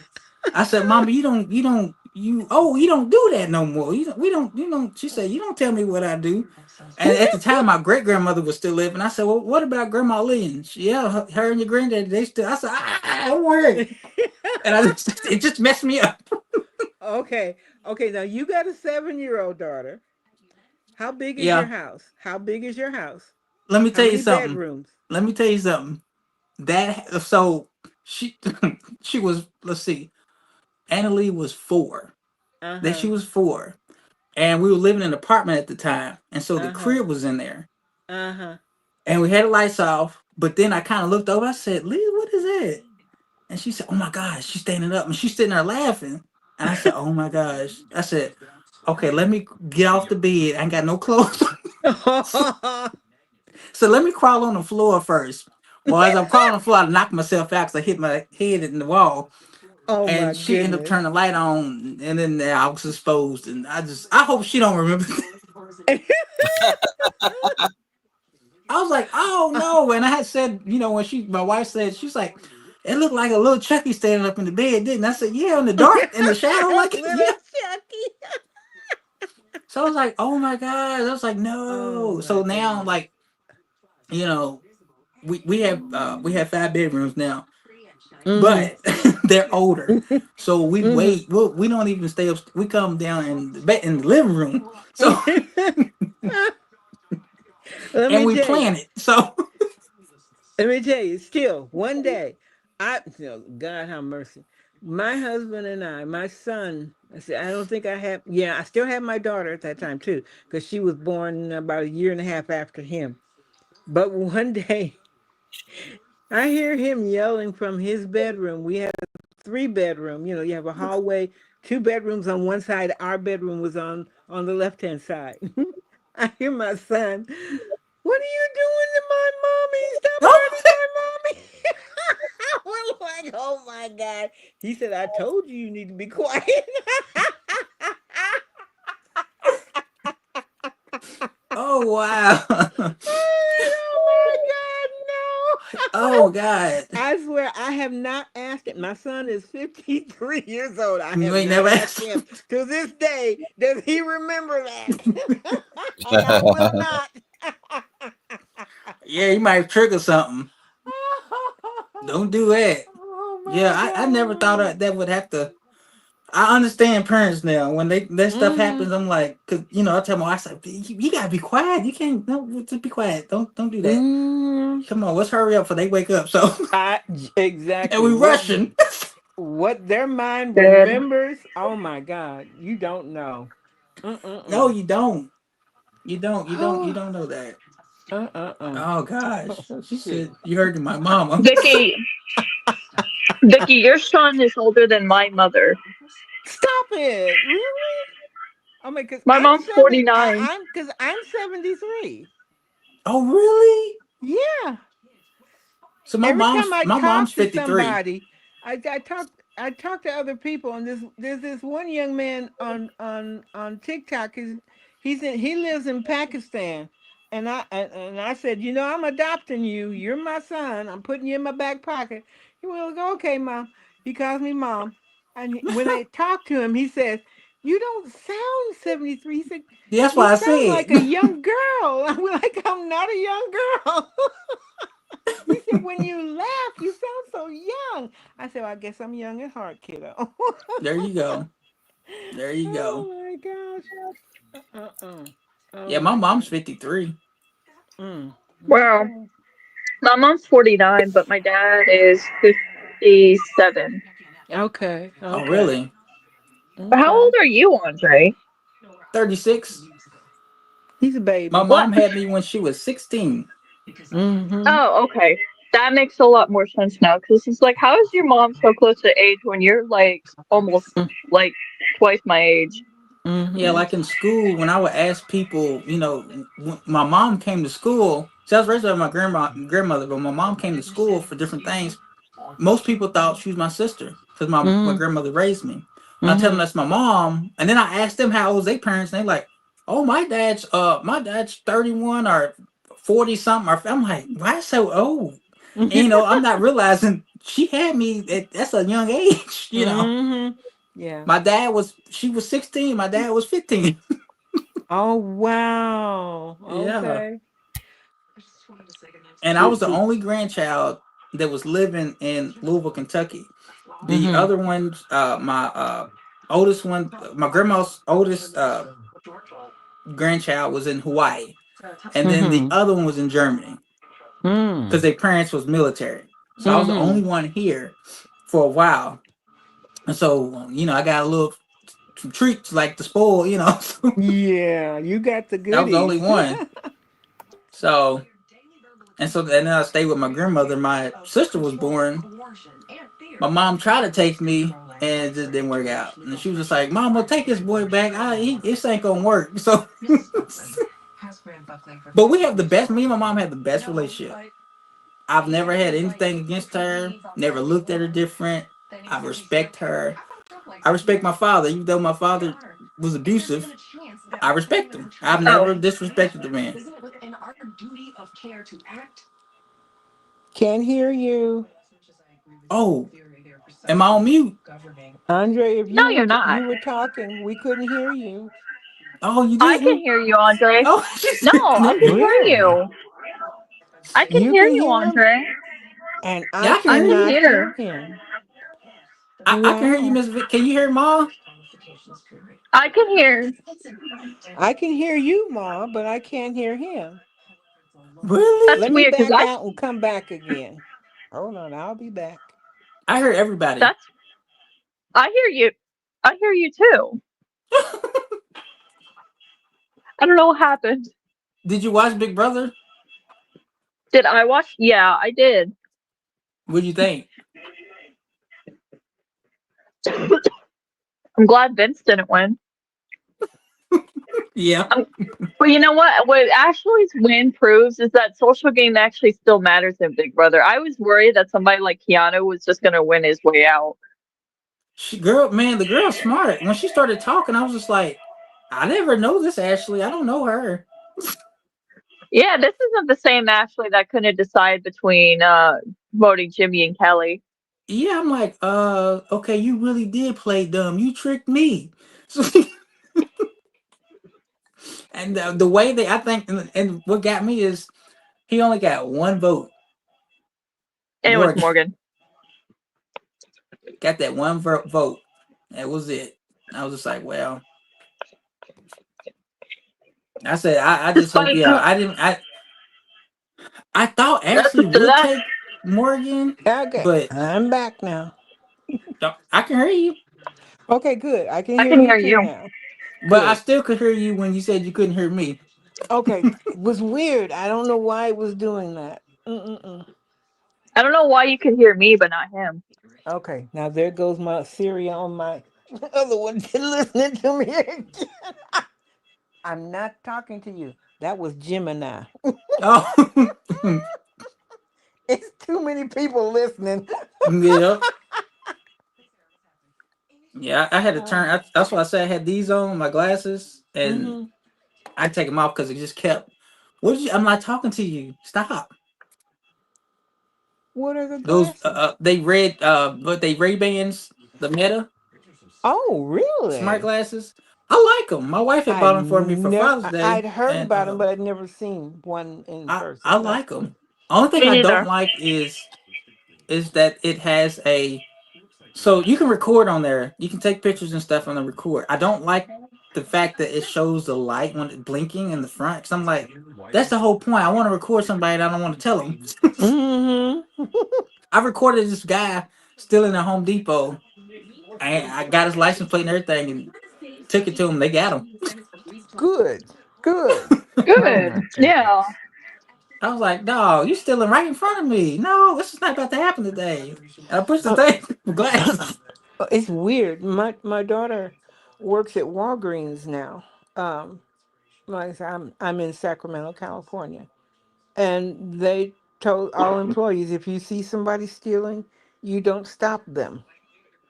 I said, Mama, you don't do that no more. We don't. She said, you don't tell me what I do. And at the time, my great grandmother was still living. I said, well, what about Grandma Lynn? Yeah, her and your granddaddy, they still. I said, don't worry. And it just messed me up. Okay. Now you got a 7-year-old daughter. How big is Yeah. your house? How big is your house? Let me How tell you many something. bedrooms? Let me tell you something. So she was, let's see, Annalie was 4. Then she was 4. And we were living in an apartment at the time. And so the crib was in there. And we had the lights off. But then I kind of looked over. I said, Leah, what is that? And she said, oh my gosh, she's standing up. And she's sitting there laughing. And I said, oh my gosh. I said, okay, let me get off the bed. I ain't got no clothes. So let me crawl on the floor first. Well, as I'm crawling on the floor, I knocked myself out because I hit my head in the wall. Oh and my she ended up goodness. turning the light on, and then I was exposed. And I hope she don't remember. I was like, oh no. And I had said, when my wife said, she's like, it looked like a little Chucky standing up in the bed, didn't I? Said, yeah, in the dark, in the shadow, like Little yeah. Chucky. So I was like, oh my God. I was like, no. So now, like, we have 5 bedrooms now, but they're older. So we wait. We don't even stay up. We come down in the living room. So and we plan it. So let me tell you, still one day, God have mercy. My husband and my son, I said, I don't think I still have my daughter at that time too, because she was born about 1.5 years after him. But one day, I hear him yelling from his bedroom. We had a 3-bedroom, you have a hallway, 2 bedrooms on one side. Our bedroom was on the left-hand side. I hear my son, what are you doing to my mommy? Stop hurting my mommy. I was like, oh my God. He said, I told you need to be quiet. oh wow. Oh my God, no. Oh God. I swear I have not asked him. My son is 53 years old. I You have ain't not never asked asked him to this day, does he remember that? And I will not. Yeah, you might trigger something. Don't do that. Yeah, I never thought that would have to. I understand parents now when that stuff happens. I'm like, cause I tell my wife, I said, you gotta be quiet. You can't just be quiet. Don't do that. Come on, let's hurry up before they wake up. So exactly. And we rushing. What their mind remembers. Oh my God, you don't know. No, you don't. You don't know that. Oh gosh. She said you heard my mama. Vicky, your son is older than my mother. Stop it! Really? Oh my, because my mom's 49. I'm 73. Oh really? Yeah. So my mom's 53. Somebody, I talk to other people, and there's this one young man on TikTok. He lives in Pakistan, and I said, I'm adopting you. You're my son. I'm putting you in my back pocket. He went, okay, Mom. He calls me Mom, and when I talk to him, he says, you don't sound 73. He said, yeah, that's why I sound said like a young girl. I'm like, I'm not a young girl. He said, when you laugh, you sound so young. I said, well, I guess I'm young at heart, kiddo. There you go. There you go. Oh my gosh. Yeah, my mom's 53. Well, my mom's 49, but my dad is 57. Okay. Oh, really? But how old are you, Andre? 36. He's a baby. My mom had me when she was 16. Oh, okay. That makes a lot more sense now, because it's like, how is your mom so close to age when you're like almost like twice my age? Yeah, like in school, when I would ask people, when my mom came to school. So I was raised by my grandmother, but my mom came to school for different things. most people thought she was my sister because my grandmother raised me. I tell them that's my mom, and then I asked them how old their parents, and they're like, "Oh, my dad's 31 or 40 something." I'm like, "Why so old?" And, I'm not realizing she had me that's a young age. Yeah. My dad she was 16. My dad was 15. Oh wow. Yeah. Okay. And I was the only grandchild that was living in Louisville, Kentucky. The other ones, my oldest one, my grandma's oldest grandchild was in Hawaii, and then the other one was in Germany because their parents was military. So I was the only one here for a while, and so I got some treats like the spoil, Yeah, you got the goodies. I was the only one. So and then I stayed with my grandmother. My sister was born. My mom tried to take me, and it just didn't work out. And she was just like, "Mom, we'll take this boy back. This ain't gonna work." So, but we have the best. Me and my mom have the best relationship. I've never had anything against her. Never looked at her different. I respect her. I respect my father, even though my father was abusive. I respect him. I've never disrespected the man. Can't hear you. Oh, am I on mute? Andre, if No, you're not. You were talking. We couldn't hear you. Oh, you I didn't? can hear you, Andre. Oh, no, I can hear you. I can hear you, him? Andre. And Yeah, I cannot hear him. I can hear you, Miss Vic. Can you hear Ma? I can hear. I can hear you, Ma, but I can't hear him. Really? That's Let weird, me back out and come back again. Hold on, I'll be back. I heard everybody. I hear you. I hear you too. I don't know what happened. Did you watch Big Brother? Did I watch? Yeah, I did. What'd you think? I'm glad Vince didn't win. Yeah. But you know what? What Ashley's win proves is that social game actually still matters in Big Brother. I was worried that somebody like Keanu was just going to win his way out. The girl's smart. When she started talking, I was just like, I never know this Ashley. I don't know her. Yeah, this isn't the same Ashley that couldn't decide between voting Jimmy and Kelly. Yeah, I'm like, okay, you really did play dumb. You tricked me. And the way I think, and what got me is he only got one vote. And it was Morgan. Got that one vote. That was it. I was just like, well, I said, I just hope, I thought Ashley would take Morgan. Okay, but I'm back now. I can hear you. Okay, good. I can hear you now. But I still could hear you when you said you couldn't hear me. Okay, it was weird. I don't know why it was doing that. I don't know why you could hear me, but not him. Okay, now there goes my Siri on my other one listening to me again. I'm not talking to you. That was Gemini. Oh. It's too many people listening. Yeah. Yeah, I had to turn. That's why I said I had these on, my glasses, and I take them off because it just kept. I'm not talking to you. Stop. What are the glasses? Those they Ray-Bans, the Meta. Oh, really? Smart glasses. I like them. My wife had bought them for me for Father's Day. I'd heard about them, but I'd never seen one in person. I like them. Only thing I don't like is that it has so you can record on there. You can take pictures and stuff on the record. I don't like the fact that it shows the light when it's blinking in the front. Because I'm like, that's the whole point. I want to record somebody and I don't want to tell them. I recorded this guy still in the Home Depot. And I got his license plate and everything and took it to him. They got him. Good. Yeah. I was like, dog, you stealing right in front of me. No, this is not about to happen today. And I pushed the thing. Glass. It's weird. My daughter works at Walgreens now. Like I'm in Sacramento, California, and they told all employees if you see somebody stealing, you don't stop them.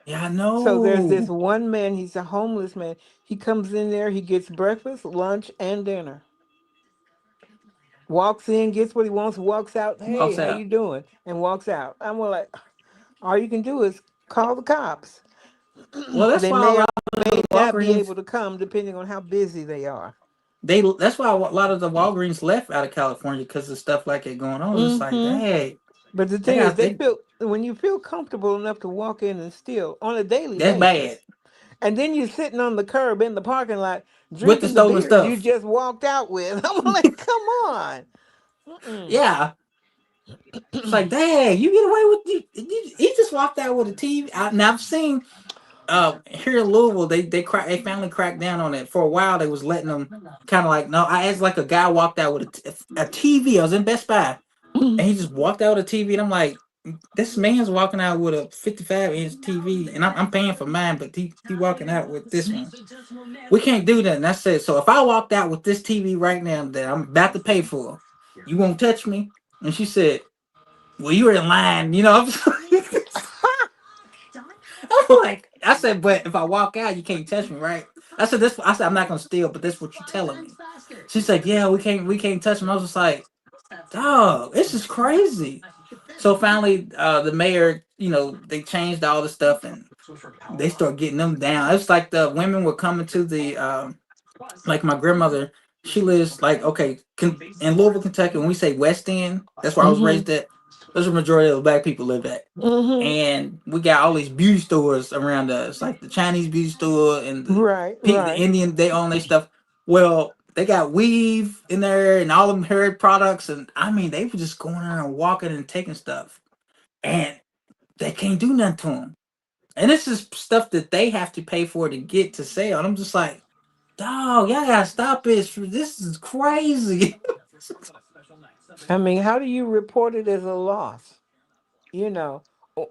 Yeah, I So there's this know. one man, he's a homeless man. He comes in there, he gets breakfast, lunch, and dinner. Walks in, gets what he wants, walks out. Hey, Walks how out. you doing? And walks out. I'm like, all you can do is call the cops. Well, that's They why a may or lot of may the not be Walgreens able to come depending on how busy they are. that's why a lot of the Walgreens left out of California because of stuff like it going on. It's like, Hmm. hey, But the they thing is, got they they feel when you feel comfortable enough to walk in and steal on a daily that's bad basis, and then you're sitting on the curb in the parking lot with the drinking the stolen beer you stuff. just walked out with. I'm like, come on. Mm-mm. Yeah, it's like, dang, you get away with he just walked out with a TV. Now I've seen here in Louisville, they finally cracked down on it. For a while, they was letting them kind of like no. I asked like a guy walked out with a TV. I was in Best Buy, and he just walked out with a TV, and I'm like, this man's walking out with a 55-inch TV, and I'm paying for mine, but he walking out with this one. We can't do that. And I said, so if I walked out with this TV right now that I'm about to pay for, you won't touch me? And she said, well, you're in line, you know. I'm like, I said, but if I walk out, you can't touch me, right? I said, this. I said, I'm not gonna steal, but that's what you're telling me. She's like, yeah, we can't touch him. I was just like, dog, this is crazy. So finally, the mayor, they changed all the stuff and they start getting them down. It's like the women were coming to the, like my grandmother, she lives like, okay, in Louisville, Kentucky, when we say West End, that's where I was Hmm. raised at. There's a majority of the black people live at. Hmm. And we got all these beauty stores around us, like the Chinese beauty store and Right, the right. Indian, they own their stuff. Well, they got weave in there and all them hair products. And I mean, they were just going around and walking and taking stuff. And they can't do nothing to them. And this is stuff that they have to pay for to get to sell. And I'm just like, dog, y'all gotta stop this. This is crazy. I mean, how do you report it as a loss?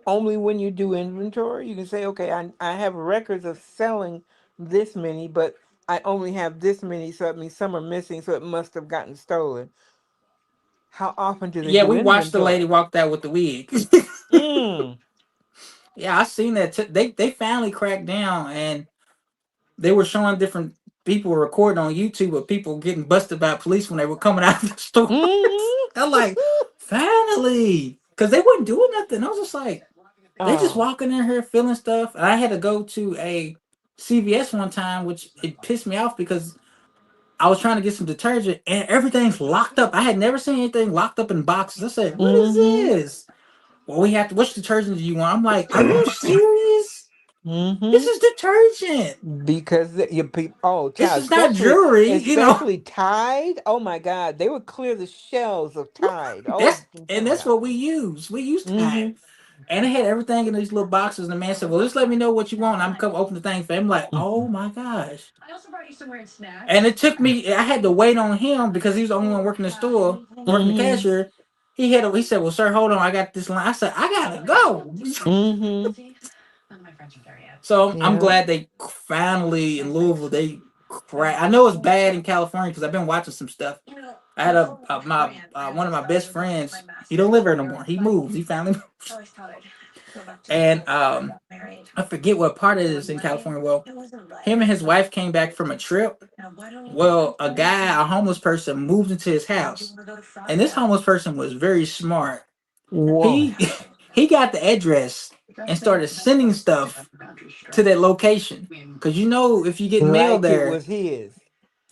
Only when you do inventory, you can say, okay, I have records of selling this many, but I only have this many, so that means some are missing, so it must have gotten stolen. How often do they Yeah, do we watched the lady inventory? walked out with the wig. Mm. Yeah, I seen that. They finally cracked down and they were showing different people recording on YouTube of people getting busted by police when they were coming out of the store. I'm like, finally, because they weren't doing nothing. I was just like, they just Oh. walking in here feeling stuff. And I had to go to a CVS one time, which it pissed me off because I was trying to get some detergent and everything's locked up. I had never seen anything locked up in boxes. I said, what is Mm-hmm. this? Well, we have to. Which detergent do you want? I'm like, are you serious? Mm-hmm. This is detergent. Because your people, oh, This child, is not jewelry, especially Tide. Oh my God, they would clear the shelves of Tide. Oh, That's what we use. We use Tide. Mm-hmm. And it had everything in these little boxes. And the man said, well, just let me know what you want. I'm come open the thing for him. I'm like, oh my gosh. I also brought you some weird snacks. And it took me, I had to wait on him because he was the only one working the store, working the Mm-hmm. cashier. He said, well, sir, hold on. I got this line. I said, I gotta go. Mm-hmm. So I'm Yeah. glad they finally in Louisville, they crack. I know it's bad in California because I've been watching some stuff. I had one of my best friends. He don't live here no more. He moved. He finally moved. And I forget what part it is in California. Well, him and his wife came back from a trip. Well, a homeless person moved into his house, and this homeless person was very smart. Whoa. He got the address and started sending stuff to that location because if you get mail Like it there. was his.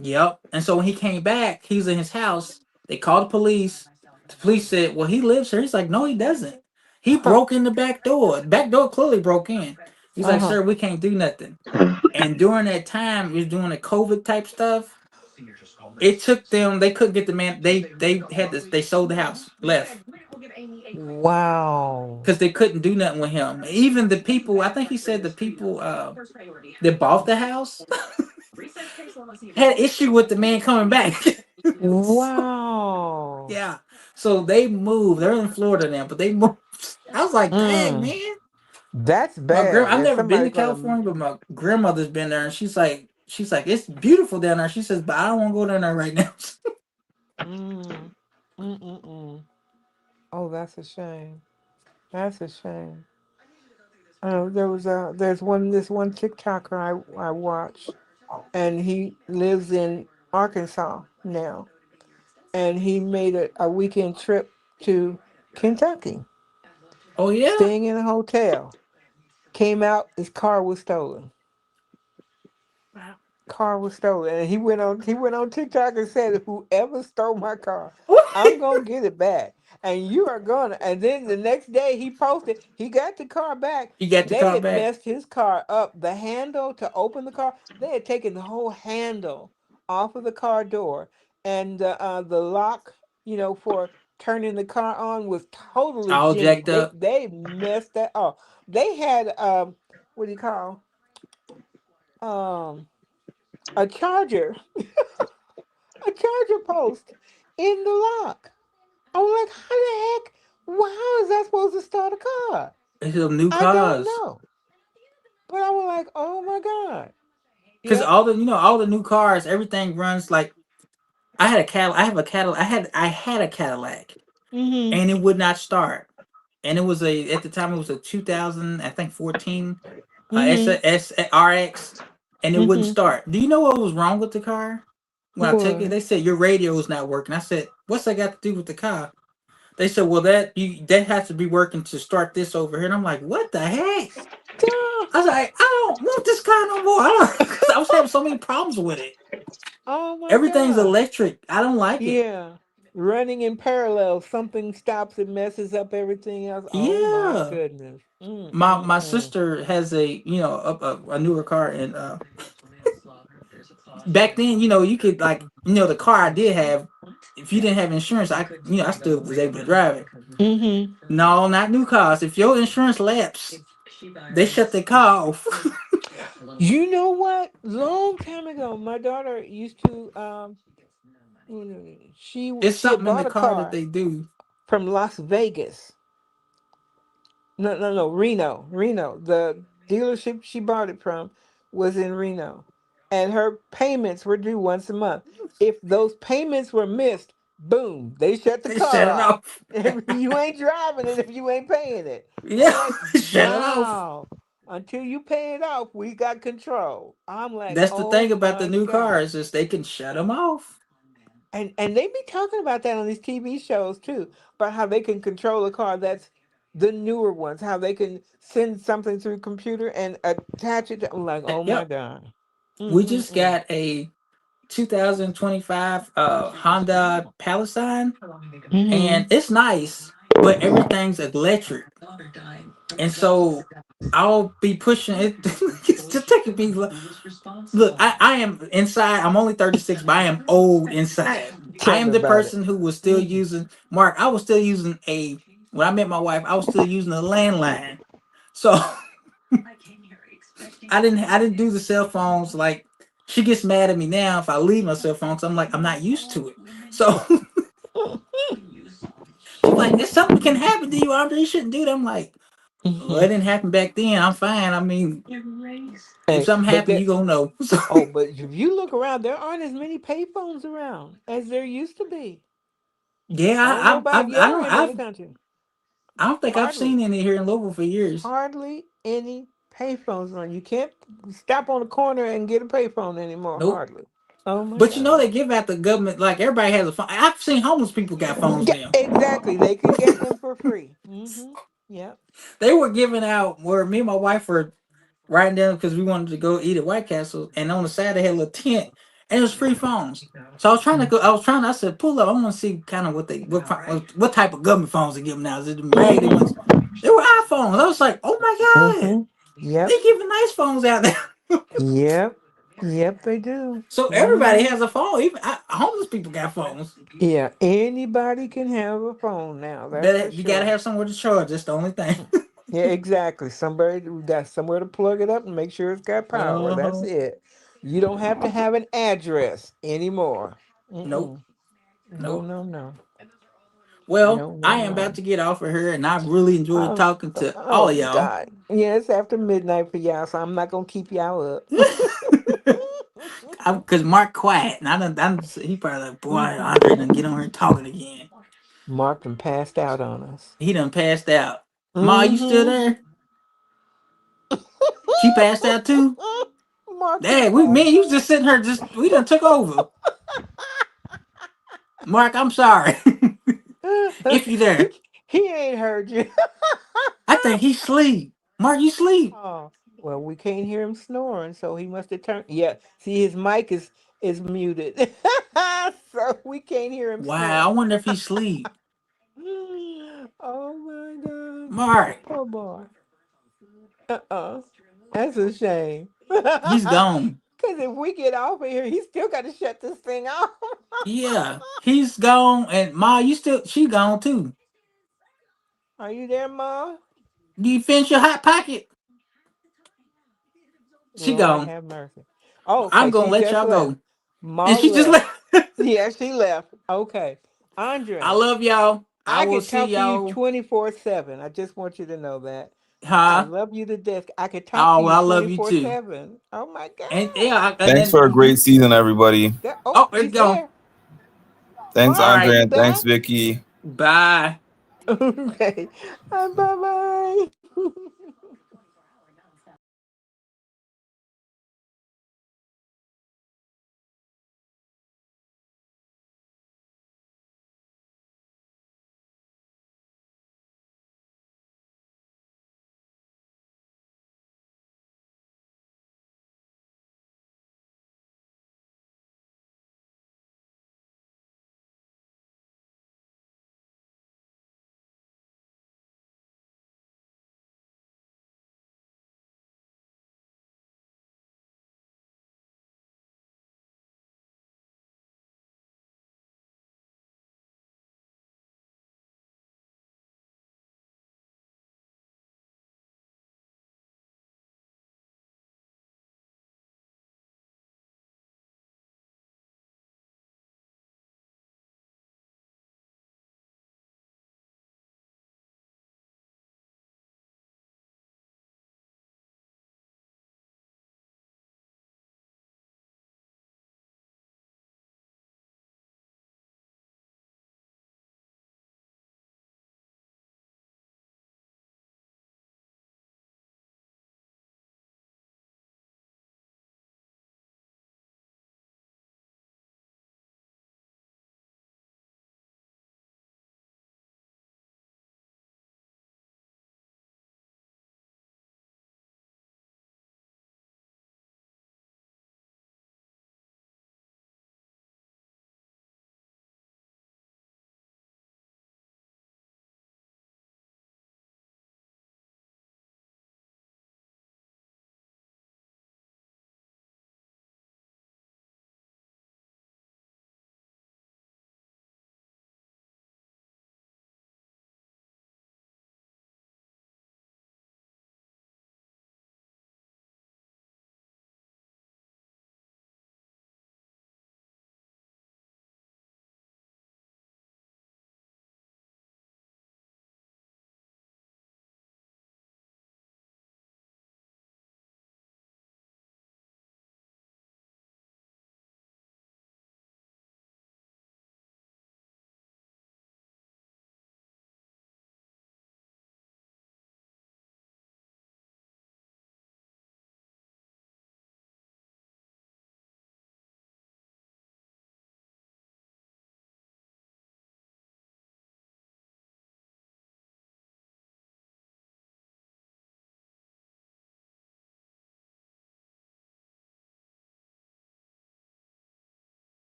Yep. And so when he came back, he was in his house. They called the police. The police said, well, he lives here. He's like, no, he doesn't. He broke in the back door. The back door clearly broke in. He's like, sir, we can't do nothing. And during that time, he was doing the COVID type stuff. It took them, they couldn't get the man. They sold the house, left. Wow. Because they couldn't do nothing with him. Even the people, I think he said the people that bought the house had issue with the man coming back. Wow. Yeah. So they moved. They're in Florida now, but they moved. I was like, dang, man. That's bad. I've If never been to somebody's gonna. California, but my grandmother's been there, and she's like, it's beautiful down there. She says, but I don't want to go down there right now. Oh, that's a shame. That's a shame. There's this one TikToker I watch, and he lives in Arkansas now, and he made a weekend trip to Kentucky. Oh yeah. Staying in a hotel. Came out, his car was stolen. Car was stolen, and he went on TikTok and said, "Whoever stole my car, I'm gonna get it back, and you are gonna." And then the next day, he posted he got the car back. You got the They car had back. messed his car up. The handle to open the car, they had taken the whole handle off of the car door, and the lock, for turning the car on was totally All jimmy. jacked up. They messed that up. They had what do you call a charger. A charger post in the lock. I was like, how the heck? How is that supposed to start a car? It's some new I don't cars. know. But I was like, oh my God. Because Yep. all the new cars, everything runs like I had a Cadillac. I had a Cadillac, Mm-hmm. and it would not start. And it was at the time it was a 2000, I think 14 RX, and it wouldn't start. Do you know what was wrong with the car? When I took it, they said your radio is not working. I said, what's that got to do with the car? They said, well, that has to be working to start this over here. And I'm like, what the heck? I was like, I don't want this car no more. I was having so many problems with it. Oh my Everything's God. electric. I don't like it. Yeah. Running in parallel, something stops and messes up everything else. Oh my goodness. My sister has a newer car, and back then, you could the car I did have, if you didn't have insurance, I still was able to drive it. Mm-hmm. No, not new cars. If your insurance lapsed, they shut the car off. You know what? Long time ago, my daughter used to she something in bought the a car that they do from Las Vegas. No, Reno. The dealership she bought it from was in Reno, and her payments were due once a month. If those payments were missed, boom, they shut the car off. You ain't driving it if you ain't paying it. Yeah, Like, shut it off. wow. Until you pay it off, we got control. I'm like, that's the thing about the new God. cars is they can shut them off. And they be talking about that on these TV shows too, about how they can control a car that's the newer ones, how they can send something through computer and attach it to, I'm like, oh my God. We just got a 2025 Honda Palisade, and it's nice, but everything's electric, and so I'll be pushing it. Just taking me. Look, I am inside. I'm only 36, but I am old inside. I am the person who was still using Mark. I was still using when I met my wife. I was still using a landline, so I didn't do the cell phones. Like, she gets mad at me now if I leave my cell phone. So I'm like, I'm not used to it. So she's like, if something can happen to you, Andre, you shouldn't do that. I'm like, well, it didn't happen back then. I'm fine. I mean, if something happened, you gonna know. Oh, but if you look around, there aren't as many payphones around as there used to be. Yeah, I don't think I've seen any here in Louisville for years. Hardly any payphones around. You can't stop on the corner and get a payphone anymore. Nope. Hardly. Oh my but God. You know they give out the government, like everybody has a phone. I've seen homeless people got phones now. Exactly, they can get them for free. Yeah. They were giving out where me and my wife were riding down because we wanted to go eat at White Castle, and on the side they had a little tent, and it was free phones. So I was trying to go. I said, pull up. I want to see kind of what type of government phones they give them now. Is it the raggedy ones? They were iPhones. I was like, oh my God. Yeah. They giving nice phones out there. Yep, they do. So everybody has a phone. Even homeless people got phones. Yeah, anybody can have a phone now. You gotta have somewhere to charge. That's the only thing. Yeah, exactly. Somebody got somewhere to plug it up and make sure it's got power. That's it. You don't have to have an address anymore. Nope. No. Well, I am about to get off of here, and I've really enjoyed talking to all of y'all. God. Yeah, it's after midnight for y'all, so I'm not gonna keep y'all up. Because Mark quiet, and he probably like, boy, Andre done get on here talking again. Mark done passed out on us. He done passed out. Ma, you still there? She passed out too. Mark, Dang, you was just sitting here, we done took over. Mark, I'm sorry. If you there. He ain't heard you. I think he sleep. Mark, you sleep. Oh, well, we can't hear him snoring, so he must have turned. Yeah, see, his mic is muted, so we can't hear him. Wow, I wonder if he sleep. Oh my God, Mark. Oh boy. That's a shame. He's gone. Because if we get off of here, he still got to shut this thing off. Yeah, he's gone, and Ma, she gone too. Are you there, Ma? Do you finish your hot pocket? She Lord gone. have mercy. Oh, I'm okay, gonna she let just y'all left. go. Ma And she just left. Yeah, she left. Okay, Andre. I love y'all. I will can see talk to y'all. you 24/7. I just want you to know that. I Huh? love you to death. I could talk to you I love you too. 24/7. Oh my God. And yeah, Thanks for a great season, everybody. It's he's gone. there. Thanks, All Andre, right. and thanks, Vicky. Bye. Okay. Bye bye.